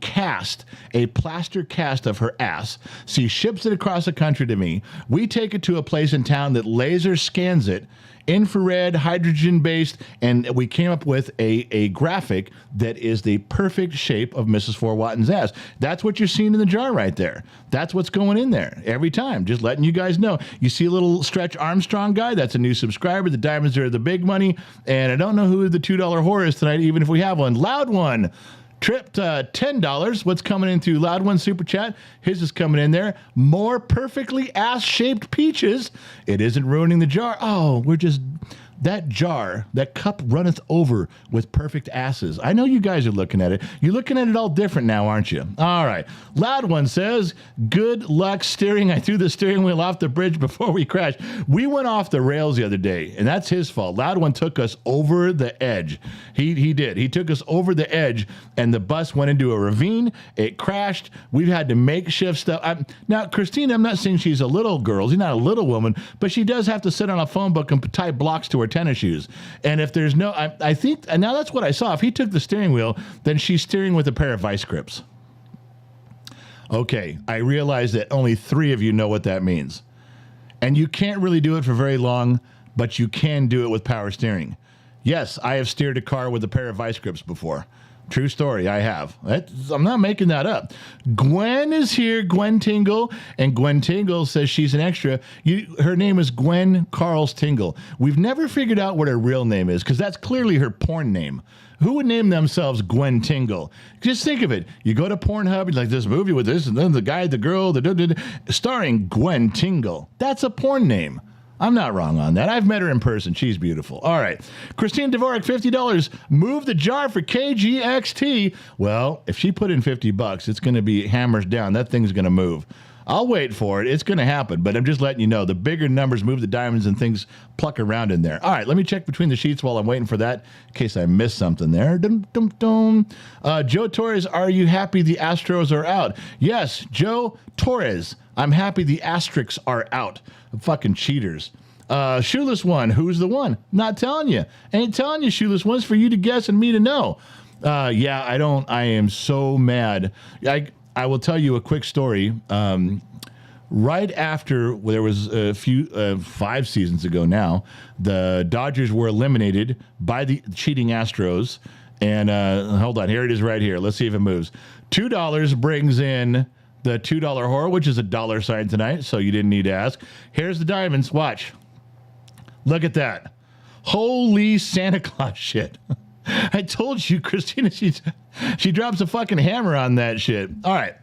plaster cast of her ass. She ships it across the country to me. We take it to a place in town that laser scans it, infrared, hydrogen-based, and we came up with a graphic that is the perfect shape of Mrs. 4 Watton's ass. That's what you're seeing in the jar right there. That's what's going in there every time. Just letting you guys know. You see a little Stretch Armstrong guy? That's a new subscriber. The diamonds are the big money, and I don't know who the $2 whore is tonight, even if we have one. Loud One. Tripped $10. What's coming in through Loud One Super Chat? His is coming in there. More perfectly ass-shaped peaches. It isn't ruining the jar. Oh, we're just that jar, that cup runneth over with perfect asses. I know you guys are looking at it. You're looking at it all different now, aren't you? All right. Loud One says, good luck steering. I threw the steering wheel off the bridge before we crashed. We went off the rails the other day, and that's his fault. Loud One took us over the edge. He did. He took us over the edge, and the bus went into a ravine. It crashed. We've had to makeshift stuff. Now, Christine, I'm not saying she's a little girl. She's not a little woman, but she does have to sit on a phone book and tie blocks to her tennis shoes. And if there's no, I think, and now that's what I saw. If he took the steering wheel, then she's steering with a pair of vice grips. Okay, I realize that only 3 of you know what that means. And you can't really do it for very long, but you can do it with power steering. Yes, I have steered a car with a pair of vice grips before. True story, I have. I'm not making that up. Gwen is here, Gwen Tingle, and Gwen Tingle says she's an extra. Her name is Gwen Carls Tingle. We've never figured out what her real name is, because that's clearly her porn name. Who would name themselves Gwen Tingle? Just think of it. You go to Pornhub, you're like, this movie with this, and then the guy, the girl, starring Gwen Tingle. That's a porn name. I'm not wrong on that. I've met her in person. She's beautiful. All right. Christine Dvorak, $50. Move the jar for KGXT. Well, if she put in $50, it's going to be hammers down. That thing's going to move. I'll wait for it. It's going to happen, but I'm just letting you know. The bigger numbers move the diamonds and things pluck around in there. All right, let me check between the sheets while I'm waiting for that in case I missed something there. Joe Torres, are you happy the Astros are out? Yes, Joe Torres, I'm happy the Asterix are out. Fucking cheaters. Shoeless One, who's the one? Not telling you. Ain't telling you, Shoeless One's for you to guess and me to know. Yeah, I am so mad. I will tell you a quick story. Right after, there was a few, 5 seasons ago now, the Dodgers were eliminated by the cheating Astros. And hold on, here it is right here. Let's see if it moves. $2 brings in the $2 horror, which is a dollar sign tonight, so you didn't need to ask. Here's the diamonds. Watch. Look at that. Holy Santa Claus shit. I told you, Christina, she drops a fucking hammer on that shit. All right.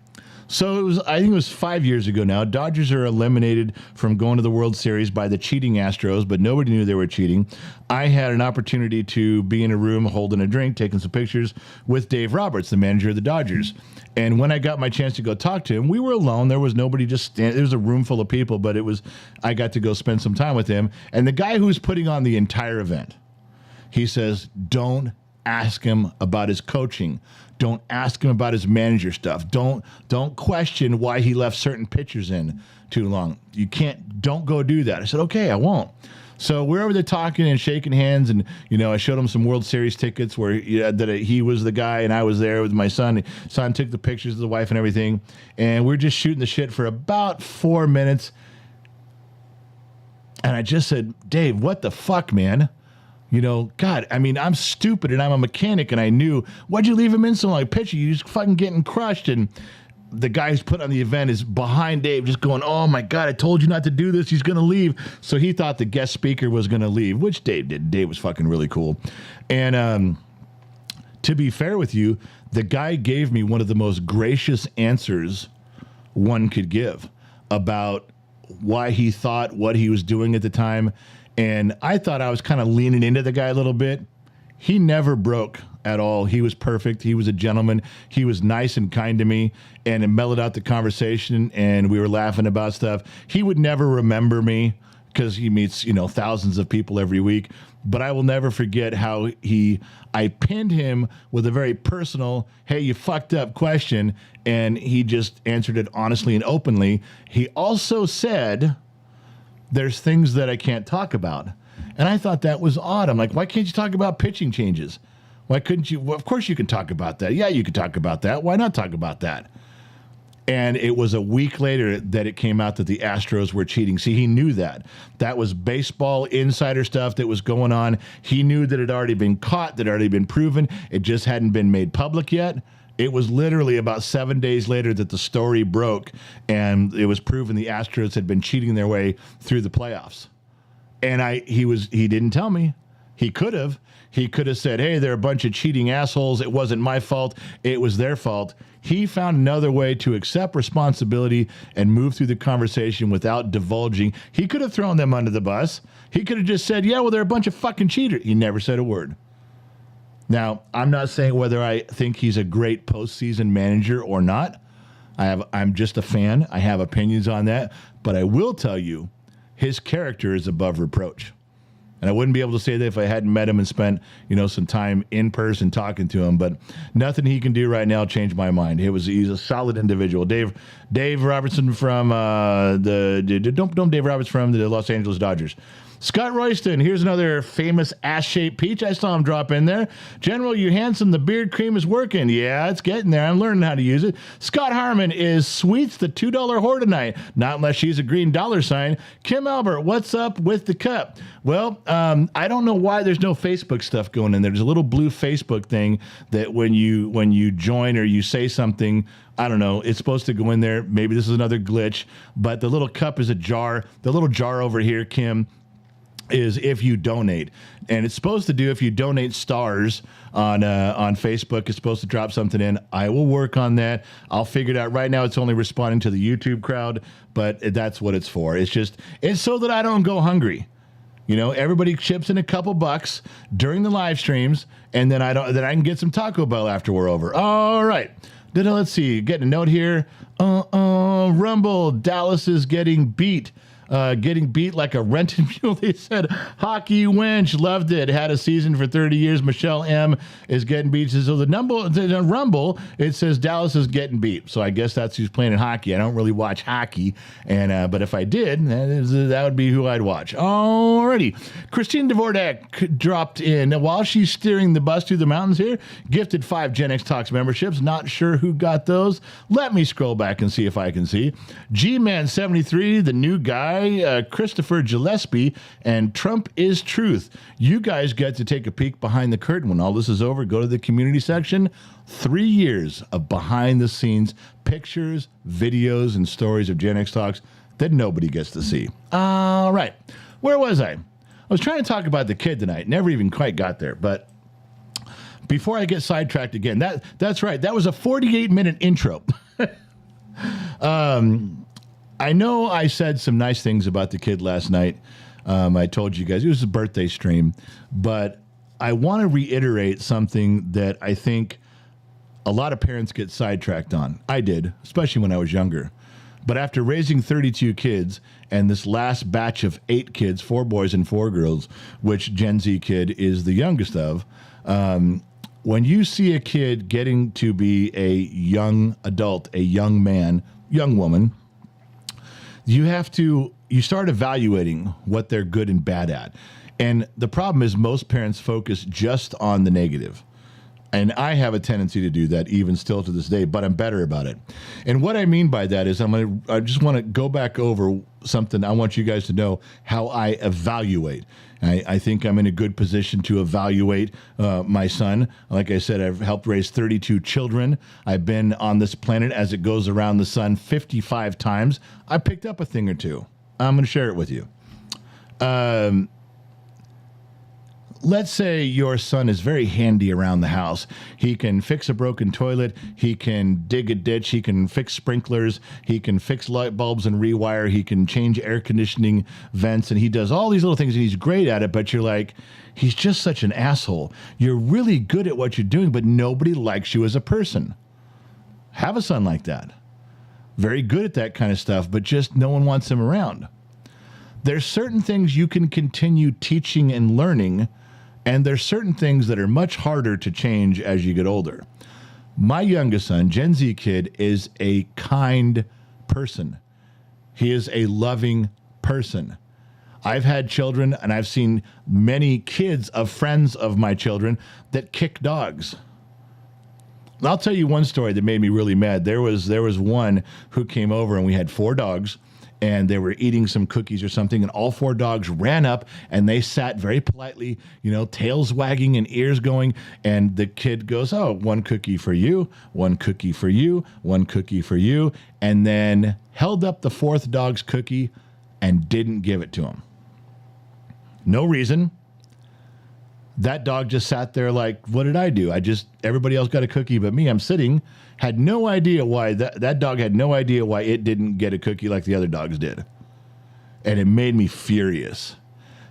So I think it was 5 years ago now. Dodgers are eliminated from going to the World Series by the cheating Astros, but nobody knew they were cheating. I had an opportunity to be in a room holding a drink, taking some pictures with Dave Roberts, the manager of the Dodgers. And when I got my chance to go talk to him, we were alone. There was nobody there was a room full of people, but I got to go spend some time with him. And the guy who was putting on the entire event, he says, don't ask him about his coaching. Don't ask him about his manager stuff. Don't question why he left certain pitchers in too long. Don't go do that. I said, okay, I won't. So we're over there talking and shaking hands, and I showed him some World Series tickets where he was the guy and I was there with my son. Son took the pictures of the wife and everything, and we're just shooting the shit for about 4 minutes. And I just said, Dave, what the fuck, man? God, I mean, I'm stupid and I'm a mechanic, and I knew, why'd you leave him in so long? Pitcher, you just fucking getting crushed. And the guy who's put on the event is behind Dave, just going, oh my God, I told you not to do this. He's going to leave. So he thought the guest speaker was going to leave, which Dave did. Dave was fucking really cool. And to be fair with you, the guy gave me one of the most gracious answers one could give about why he thought what he was doing at the time. And I thought I was kind of leaning into the guy a little bit. He never broke at all. He was perfect. He was a gentleman. He was nice and kind to me, and it mellowed out the conversation, and we were laughing about stuff. He would never remember me because he meets, thousands of people every week. But I will never forget how I pinned him with a very personal, hey, you fucked up question, and he just answered it honestly and openly. He also said, there's things that I can't talk about. And I thought that was odd. I'm like, why can't you talk about pitching changes? Why couldn't you? Well, of course you can talk about that. Yeah, you can talk about that. Why not talk about that? And it was a week later that it came out that the Astros were cheating. See, he knew that. That was baseball insider stuff that was going on. He knew that it had already been caught, that it had already been proven. It just hadn't been made public yet. It was literally about 7 days later that the story broke, and it was proven the Astros had been cheating their way through the playoffs. And he didn't tell me. He could have. He could have said, hey, they're a bunch of cheating assholes. It wasn't my fault. It was their fault. He found another way to accept responsibility and move through the conversation without divulging. He could have thrown them under the bus. He could have just said, yeah, well, they're a bunch of fucking cheaters. He never said a word. Now, I'm not saying whether I think he's a great postseason manager or not. I'm just a fan. I have opinions on that. But I will tell you, his character is above reproach. And I wouldn't be able to say that if I hadn't met him and spent, some time in person talking to him. But nothing he can do right now changed my mind. He's a solid individual. Dave Robertson from Dave Roberts from the Los Angeles Dodgers. Scott Royston, here's another famous ass-shaped peach. I saw him drop in there. General Johansson, the beard cream is working. Yeah, it's getting there. I'm learning how to use it. Scott Harmon, is Sweets the $2 whore tonight? Not unless she's a green dollar sign. Kim Albert, what's up with the cup? Well, I don't know why there's no Facebook stuff going in there. There's a little blue Facebook thing that when you join or you say something, I don't know, it's supposed to go in there. Maybe this is another glitch, but the little cup is a jar. The little jar over here, Kim, is if you donate, and it's supposed to do if you donate stars on Facebook. It's supposed to drop something in. I will work on that. I'll figure it out. Right now, it's only responding to the YouTube crowd, but that's what it's for. It's so that I don't go hungry. Everybody chips in a couple bucks during the live streams, and then I can get some Taco Bell after we're over. All right. Then let's see. Getting a note here. Rumble. Dallas is getting beat. Getting beat like a rented mule. They said hockey wench, loved it, had a season for 30 years. Michelle M is getting beat. So the Rumble, it says Dallas is getting beat. So I guess that's who's playing in hockey. I don't really watch hockey, and but if I did, that would be who I'd watch. Alrighty, Christine Dvorak dropped in while she's steering the bus through the mountains here. Gifted 5 Gen X Talks memberships. Not sure who got those. Let me scroll back and see if I can see. G-Man 73, the new guy. Christopher Gillespie, and Trump is Truth. You guys get to take a peek behind the curtain when all this is over. Go to the community section. 3 years of behind the scenes pictures, videos, and stories of Gen X Talks that nobody gets to see. All right. Where was I? I was trying to talk about the kid tonight. Never even quite got there, but before I get sidetracked again, that's right. That was a 48-minute intro. I know I said some nice things about the kid last night. I told you guys it was a birthday stream, but I want to reiterate something that I think a lot of parents get sidetracked on. I did, especially when I was younger. But after raising 32 kids and this last batch of 8 kids, 4 boys and 4 girls, which Gen Z kid is the youngest of, when you see a kid getting to be a young adult, a young man, young woman, you start evaluating what they're good and bad at. And the problem is most parents focus just on the negative. And I have a tendency to do that even still to this day, but I'm better about it. And what I mean by that is I just want to go back over something. I want you guys to know how I evaluate. I think I'm in a good position to evaluate my son. Like I said, I've helped raise 32 children. I've been on this planet as it goes around the sun 55 times. I picked up a thing or two. I'm going to share it with you. Let's say your son is very handy around the house. He can fix a broken toilet. He can dig a ditch. He can fix sprinklers. He can fix light bulbs and rewire. He can change air conditioning vents. And he does all these little things, and he's great at it. But you're like, he's just such an asshole. You're really good at what you're doing, but nobody likes you as a person. Have a son like that. Very good at that kind of stuff, but just no one wants him around. There's certain things you can continue teaching and learning, and there's certain things that are much harder to change as you get older. My youngest son, Gen Z kid, is a kind person. He is a loving person. I've had children, and I've seen many kids of friends of my children that kick dogs. I'll tell you one story that made me really mad. There was one who came over, and we had 4 dogs. And they were eating some cookies or something, and all 4 dogs ran up, and they sat very politely, tails wagging and ears going, and the kid goes, oh, 1 cookie for you, 1 cookie for you, 1 cookie for you, and then held up the 4th dog's cookie and didn't give it to him. No reason. That dog just sat there like, what did I do? Everybody else got a cookie but me. I'm sitting, had no idea why, that dog had no idea why it didn't get a cookie like the other dogs did. And it made me furious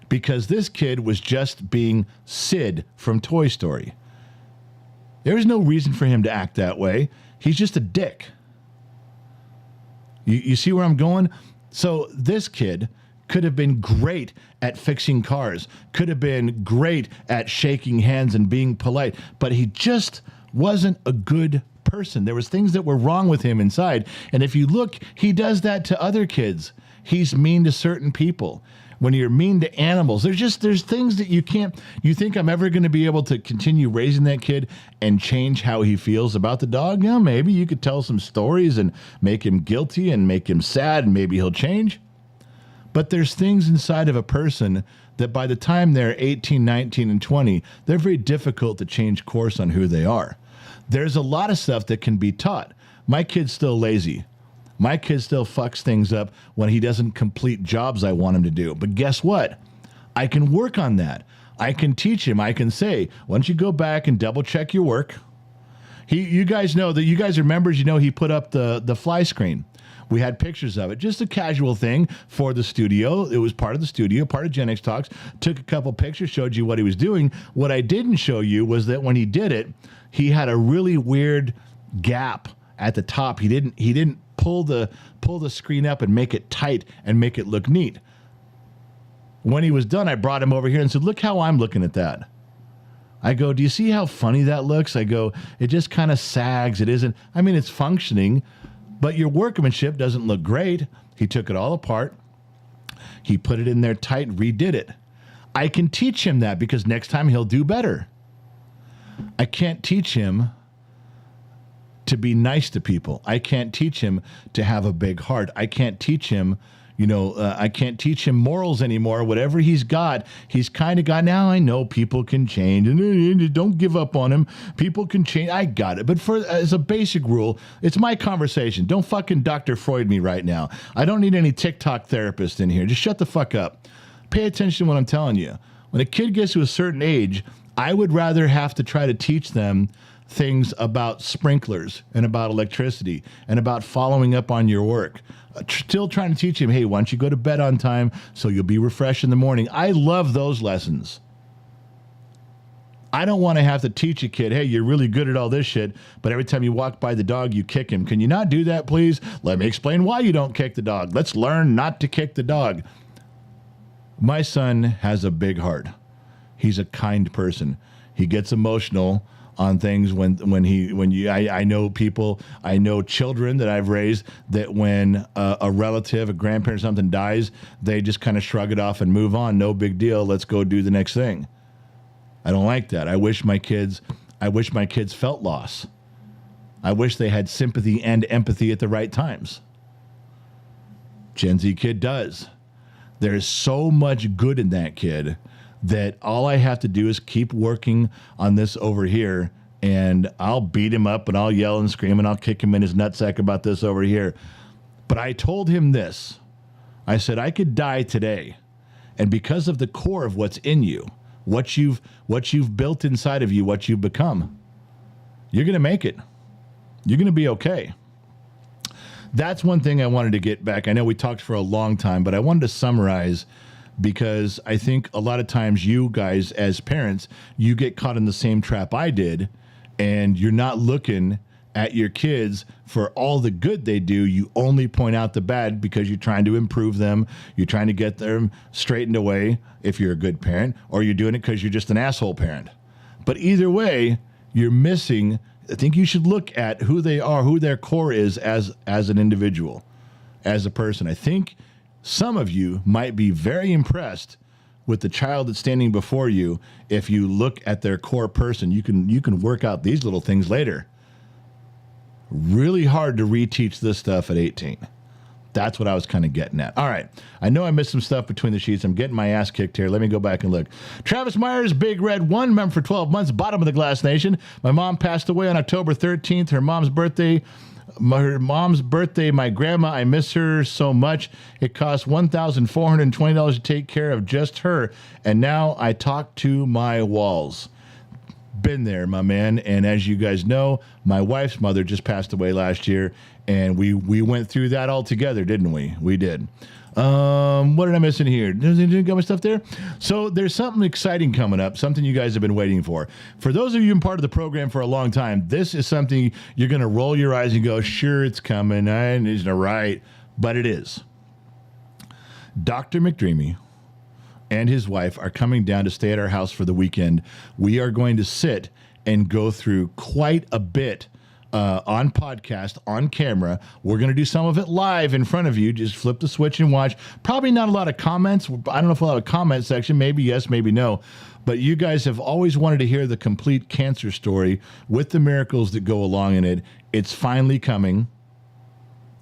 because this kid was just being Sid from Toy Story. There was no reason for him to act that way. He's just a dick. You see where I'm going? So this kid could have been great at fixing cars, could have been great at shaking hands and being polite, but he just wasn't a good person. There was things that were wrong with him inside. And if you look, he does that to other kids. He's mean to certain people. When you're mean to animals, there's things that you think I'm ever going to be able to continue raising that kid and change how he feels about the dog? Yeah, maybe you could tell some stories and make him guilty and make him sad and maybe he'll change. But there's things inside of a person that by the time they're 18, 19, and 20, they're very difficult to change course on who they are. There's a lot of stuff that can be taught. My kid's still lazy. My kid still fucks things up when he doesn't complete jobs I want him to do. But guess what? I can work on that. I can teach him. I can say, why don't you go back and double check your work? You guys know that you guys are members. You know he put up the fly screen. We had pictures of it. Just a casual thing for the studio. It was part of the studio, part of Gen X Talks. Took a couple pictures, showed you what he was doing. What I didn't show you was that when he did it, he had a really weird gap at the top. He didn't pull the screen up and make it tight and make it look neat. When he was done, I brought him over here and said, look how I'm looking at that. I go, do you see how funny that looks? I go, it just kind of sags. It isn't, I mean, it's functioning, but your workmanship doesn't look great. He took it all apart. He put it in there tight, redid it. I can teach him that because next time he'll do better. I can't teach him to be nice to people. I can't teach him to have a big heart. I can't teach him, I can't teach him morals anymore. Whatever he's got, he's kind of got. Now I know people can change, and don't give up on him. People can change. I got it. But as a basic rule, it's my conversation. Don't fucking Dr. Freud me right now. I don't need any TikTok therapist in here. Just shut the fuck up. Pay attention to what I'm telling you. When a kid gets to a certain age, I would rather have to try to teach them things about sprinklers and about electricity and about following up on your work. Still trying to teach him, hey, why don't you go to bed on time so you'll be refreshed in the morning? I love those lessons. I don't want to have to teach a kid, hey, you're really good at all this shit, but every time you walk by the dog, you kick him. Can you not do that, please? Let me explain why you don't kick the dog. Let's learn not to kick the dog. My son has a big heart. He's a kind person. He gets emotional on things I know people, I know children that I've raised that when a relative, a grandparent, something dies, they just kind of shrug it off and move on. No big deal. Let's go do the next thing. I don't like that. I wish my kids felt loss. I wish they had sympathy and empathy at the right times. Gen Z kid does. There's so much good in that kid that all I have to do is keep working on this over here, and I'll beat him up and I'll yell and scream and I'll kick him in his nutsack about this over here. But I told him this. I said, I could die today, and because of the core of what's in you, what you've built inside of you, what you've become, you're going to make it. You're going to be okay. That's one thing I wanted to get back. I know we talked for a long time, but I wanted to summarize, because I think a lot of times you guys as parents, you get caught in the same trap I did, and you're not looking at your kids for all the good they do. You only point out the bad because you're trying to improve them. You're trying to get them straightened away if you're a good parent, or you're doing it because you're just an asshole parent. But either way, you're missing. I think you should look at who they are, who their core is as an individual, as a person. I think some of you might be very impressed with the child that's standing before you if you look at their core person. You can work out these little things later. Really hard to reteach this stuff at 18. That's what I was kind of getting at. All right. I know I missed some stuff between the sheets. I'm getting my ass kicked here. Let me go back and look. Travis Myers, Big Red 1, member for 12 months, bottom of the Glass Nation. My mom passed away on October 13th. Her mom's birthday her mom's birthday, my grandma, I miss her so much. It cost $1,420 to take care of just her. And now I talk to my walls. Been there, my man. And as you guys know, my wife's mother just passed away last year. And we went through that all together, didn't we? We did. What did I miss in here? Did you got my stuff there? So there's something exciting coming up, something you guys have been waiting for. For those of you in part of the program for a long time, this is something you're going to roll your eyes and go, sure, it's coming. It's right. But it is. Dr. McDreamy and his wife are coming down to stay at our house for the weekend. We are going to sit and go through quite a bit on podcast, on camera. We're going to do some of it live in front of you. Just flip the switch and watch. Probably not a lot of comments. I don't know if we'll have a comment section. Maybe yes, maybe no. But you guys have always wanted to hear the complete cancer story with the miracles that go along in it. It's finally coming.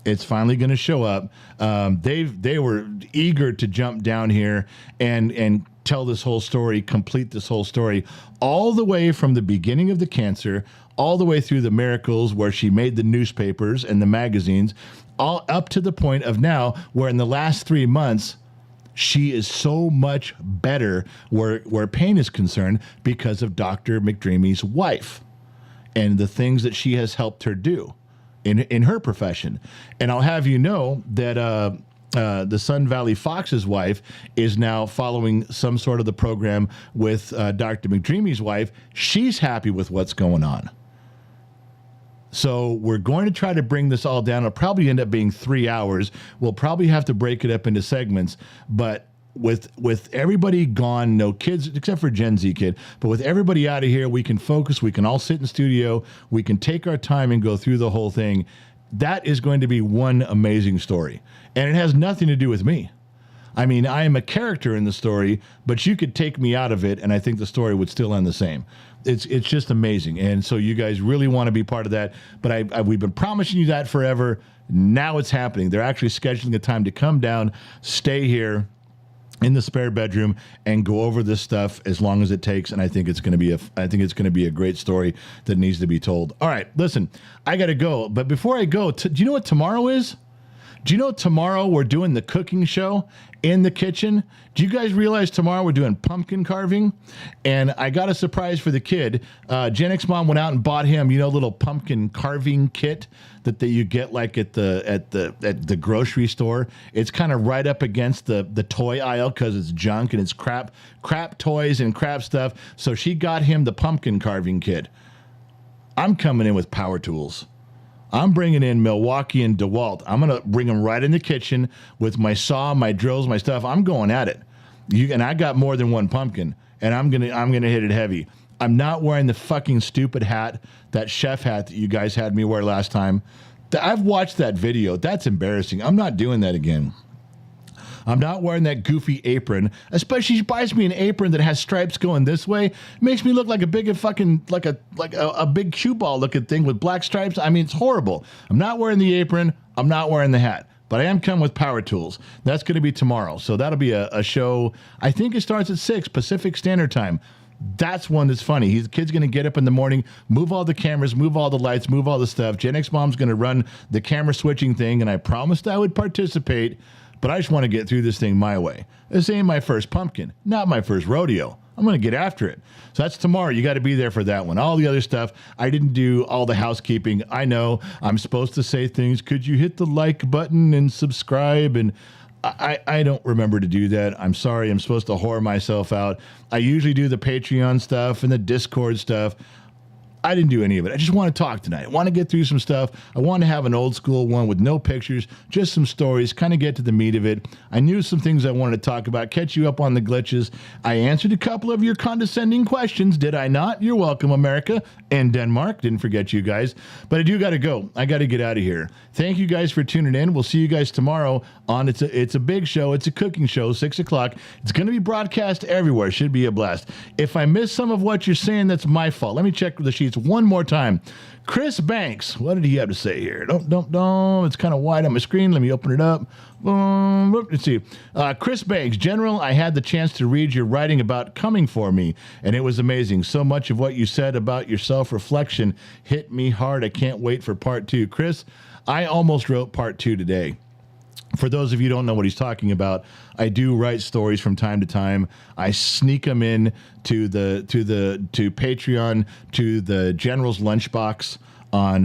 It's finally going to show up. They were eager to jump down here and tell this whole story, complete this whole story, all the way from the beginning of the cancer, all the way through the miracles where she made the newspapers and the magazines, all up to the point of now where in the last 3 months, she is so much better where pain is concerned because of Dr. McDreamy's wife and the things that she has helped her do in her profession. And I'll have you know that the Sun Valley Fox's wife is now following some sort of the program with Dr. McDreamy's wife. She's happy with what's going on. So we're going to try to bring this all down. It'll probably end up being 3 hours. We'll probably have to break it up into segments, but with everybody gone, no kids, except for Gen Z kid, but with everybody out of here, we can focus. We can all sit in studio. We can take our time and go through the whole thing. That is going to be one amazing story. And it has nothing to do with me. I mean, I am a character in the story, but you could take me out of it, and I think the story would still end the same. It's just amazing. And so you guys really want to be part of that. But we've been promising you that forever. Now it's happening. They're actually scheduling a time to come down, stay here in the spare bedroom, and go over this stuff as long as it takes. And I think it's going to be a great story that needs to be told. All right, listen, I got to go. But before I go, do you know what tomorrow is? Do you know tomorrow we're doing the cooking show in the kitchen? Do you guys realize tomorrow we're doing pumpkin carving? And I got a surprise for the kid. Gen X Mom went out and bought him, a little pumpkin carving kit that you get like at the grocery store. It's kind of right up against the toy aisle because it's junk and it's crap toys and crap stuff. So she got him the pumpkin carving kit. I'm coming in with power tools. I'm bringing in Milwaukee and DeWalt. I'm going to bring them right in the kitchen with my saw, my drills, my stuff. I'm going at it. And I got more than one pumpkin, and I'm going to hit it heavy. I'm not wearing the fucking stupid hat, that chef hat that you guys had me wear last time. I've watched that video. That's embarrassing. I'm not doing that again. I'm not wearing that goofy apron, especially she buys me an apron that has stripes going this way. It makes me look like a big fucking, like a big cue ball looking thing with black stripes. I mean, it's horrible. I'm not wearing the apron. I'm not wearing the hat, but I am coming with power tools. That's going to be tomorrow. So that'll be a show. I think it starts at 6 Pacific Standard Time. That's one that's funny. The kid's going to get up in the morning, move all the cameras, move all the lights, move all the stuff. Gen X Mom's going to run the camera switching thing, and I promised I would participate. But I just want to get through this thing my way. This ain't my first pumpkin, not my first rodeo. I'm going to get after it. So that's tomorrow. You got to be there for that one. All the other stuff, I didn't do all the housekeeping. I know I'm supposed to say things. Could you hit the like button and subscribe? And I don't remember to do that. I'm sorry. I'm supposed to whore myself out. I usually do the Patreon stuff and the Discord stuff. I didn't do any of it. I just want to talk tonight. I want to get through some stuff. I want to have an old school one with no pictures, just some stories, kind of get to the meat of it. I knew some things I wanted to talk about, catch you up on the glitches. I answered a couple of your condescending questions, did I not? You're welcome, America and Denmark. Didn't forget you guys. But I do got to go. I got to get out of here. Thank you guys for tuning in. We'll see you guys tomorrow on It's a big show. It's a cooking show, 6 o'clock. It's going to be broadcast everywhere. Should be a blast. If I miss some of what you're saying, that's my fault. Let me check the sheets sheets one more time. Chris Banks, what did he have to say here? Don't. It's kind of wide on my screen. Let me open it up. Let's see. Chris Banks, General, I had the chance to read your writing about Coming For Me, and it was amazing. So much of what you said about your self-reflection hit me hard. I can't wait for part 2. Chris, I almost wrote part 2 today. For those of you who don't know what he's talking about, I do write stories from time to time. I sneak them in to Patreon, to the General's Lunchbox on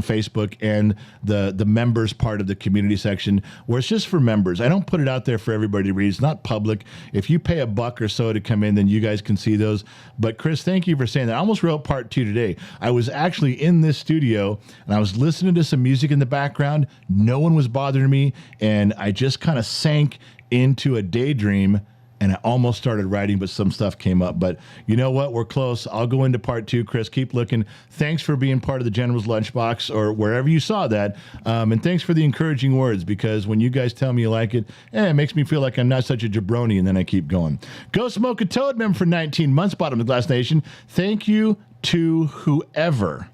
Facebook, and the members part of the community section, where it's just for members. I don't put it out there for everybody to read. It's not public. If you pay $1 or so to come in, then you guys can see those. But Chris, thank you for saying that. I almost wrote part 2 today. I was actually in this studio and I was listening to some music in the background. No one was bothering me, and I just kind of sank into a daydream. And I almost started writing, but some stuff came up. But you know what? We're close. I'll go into part 2. Chris, keep looking. Thanks for being part of the General's Lunchbox, or wherever you saw that. And thanks for the encouraging words, because when you guys tell me you like it, it makes me feel like I'm not such a jabroni, and then I keep going. Go Smoke a Toad, member for 19 months, Bottom of the Glass Nation. Thank you to whoever.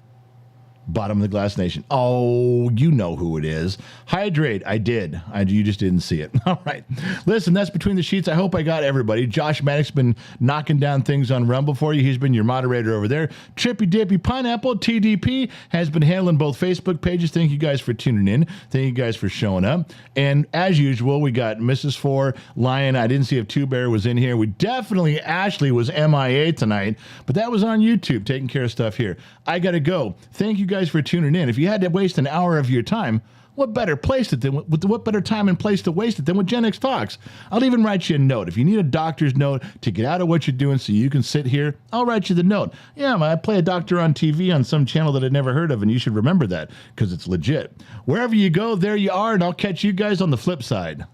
Bottom of the Glass Nation. Oh, you know who it is. Hydrate. I did. You just didn't see it. All right. Listen, that's Between the Sheets. I hope I got everybody. Josh Maddox's been knocking down things on Rumble for you. He's been your moderator over there. Trippy Dippy Pineapple, TDP, has been handling both Facebook pages. Thank you guys for tuning in. Thank you guys for showing up. And as usual, we got Mrs. 4, Lion. I didn't see if Two Bear was in here. We definitely, Ashley was MIA tonight, but that was on YouTube, taking care of stuff here. I got to go. Thank you guys for tuning in. If you had to waste an hour of your time, what better place what better time and place to waste it than with Gen X Talks? I'll even write you a note. If you need a doctor's note to get out of what you're doing so you can sit here, I'll write you the note. Yeah, I play a doctor on TV on some channel that I'd never heard of, and you should remember that because it's legit. Wherever you go, there you are, and I'll catch you guys on the flip side.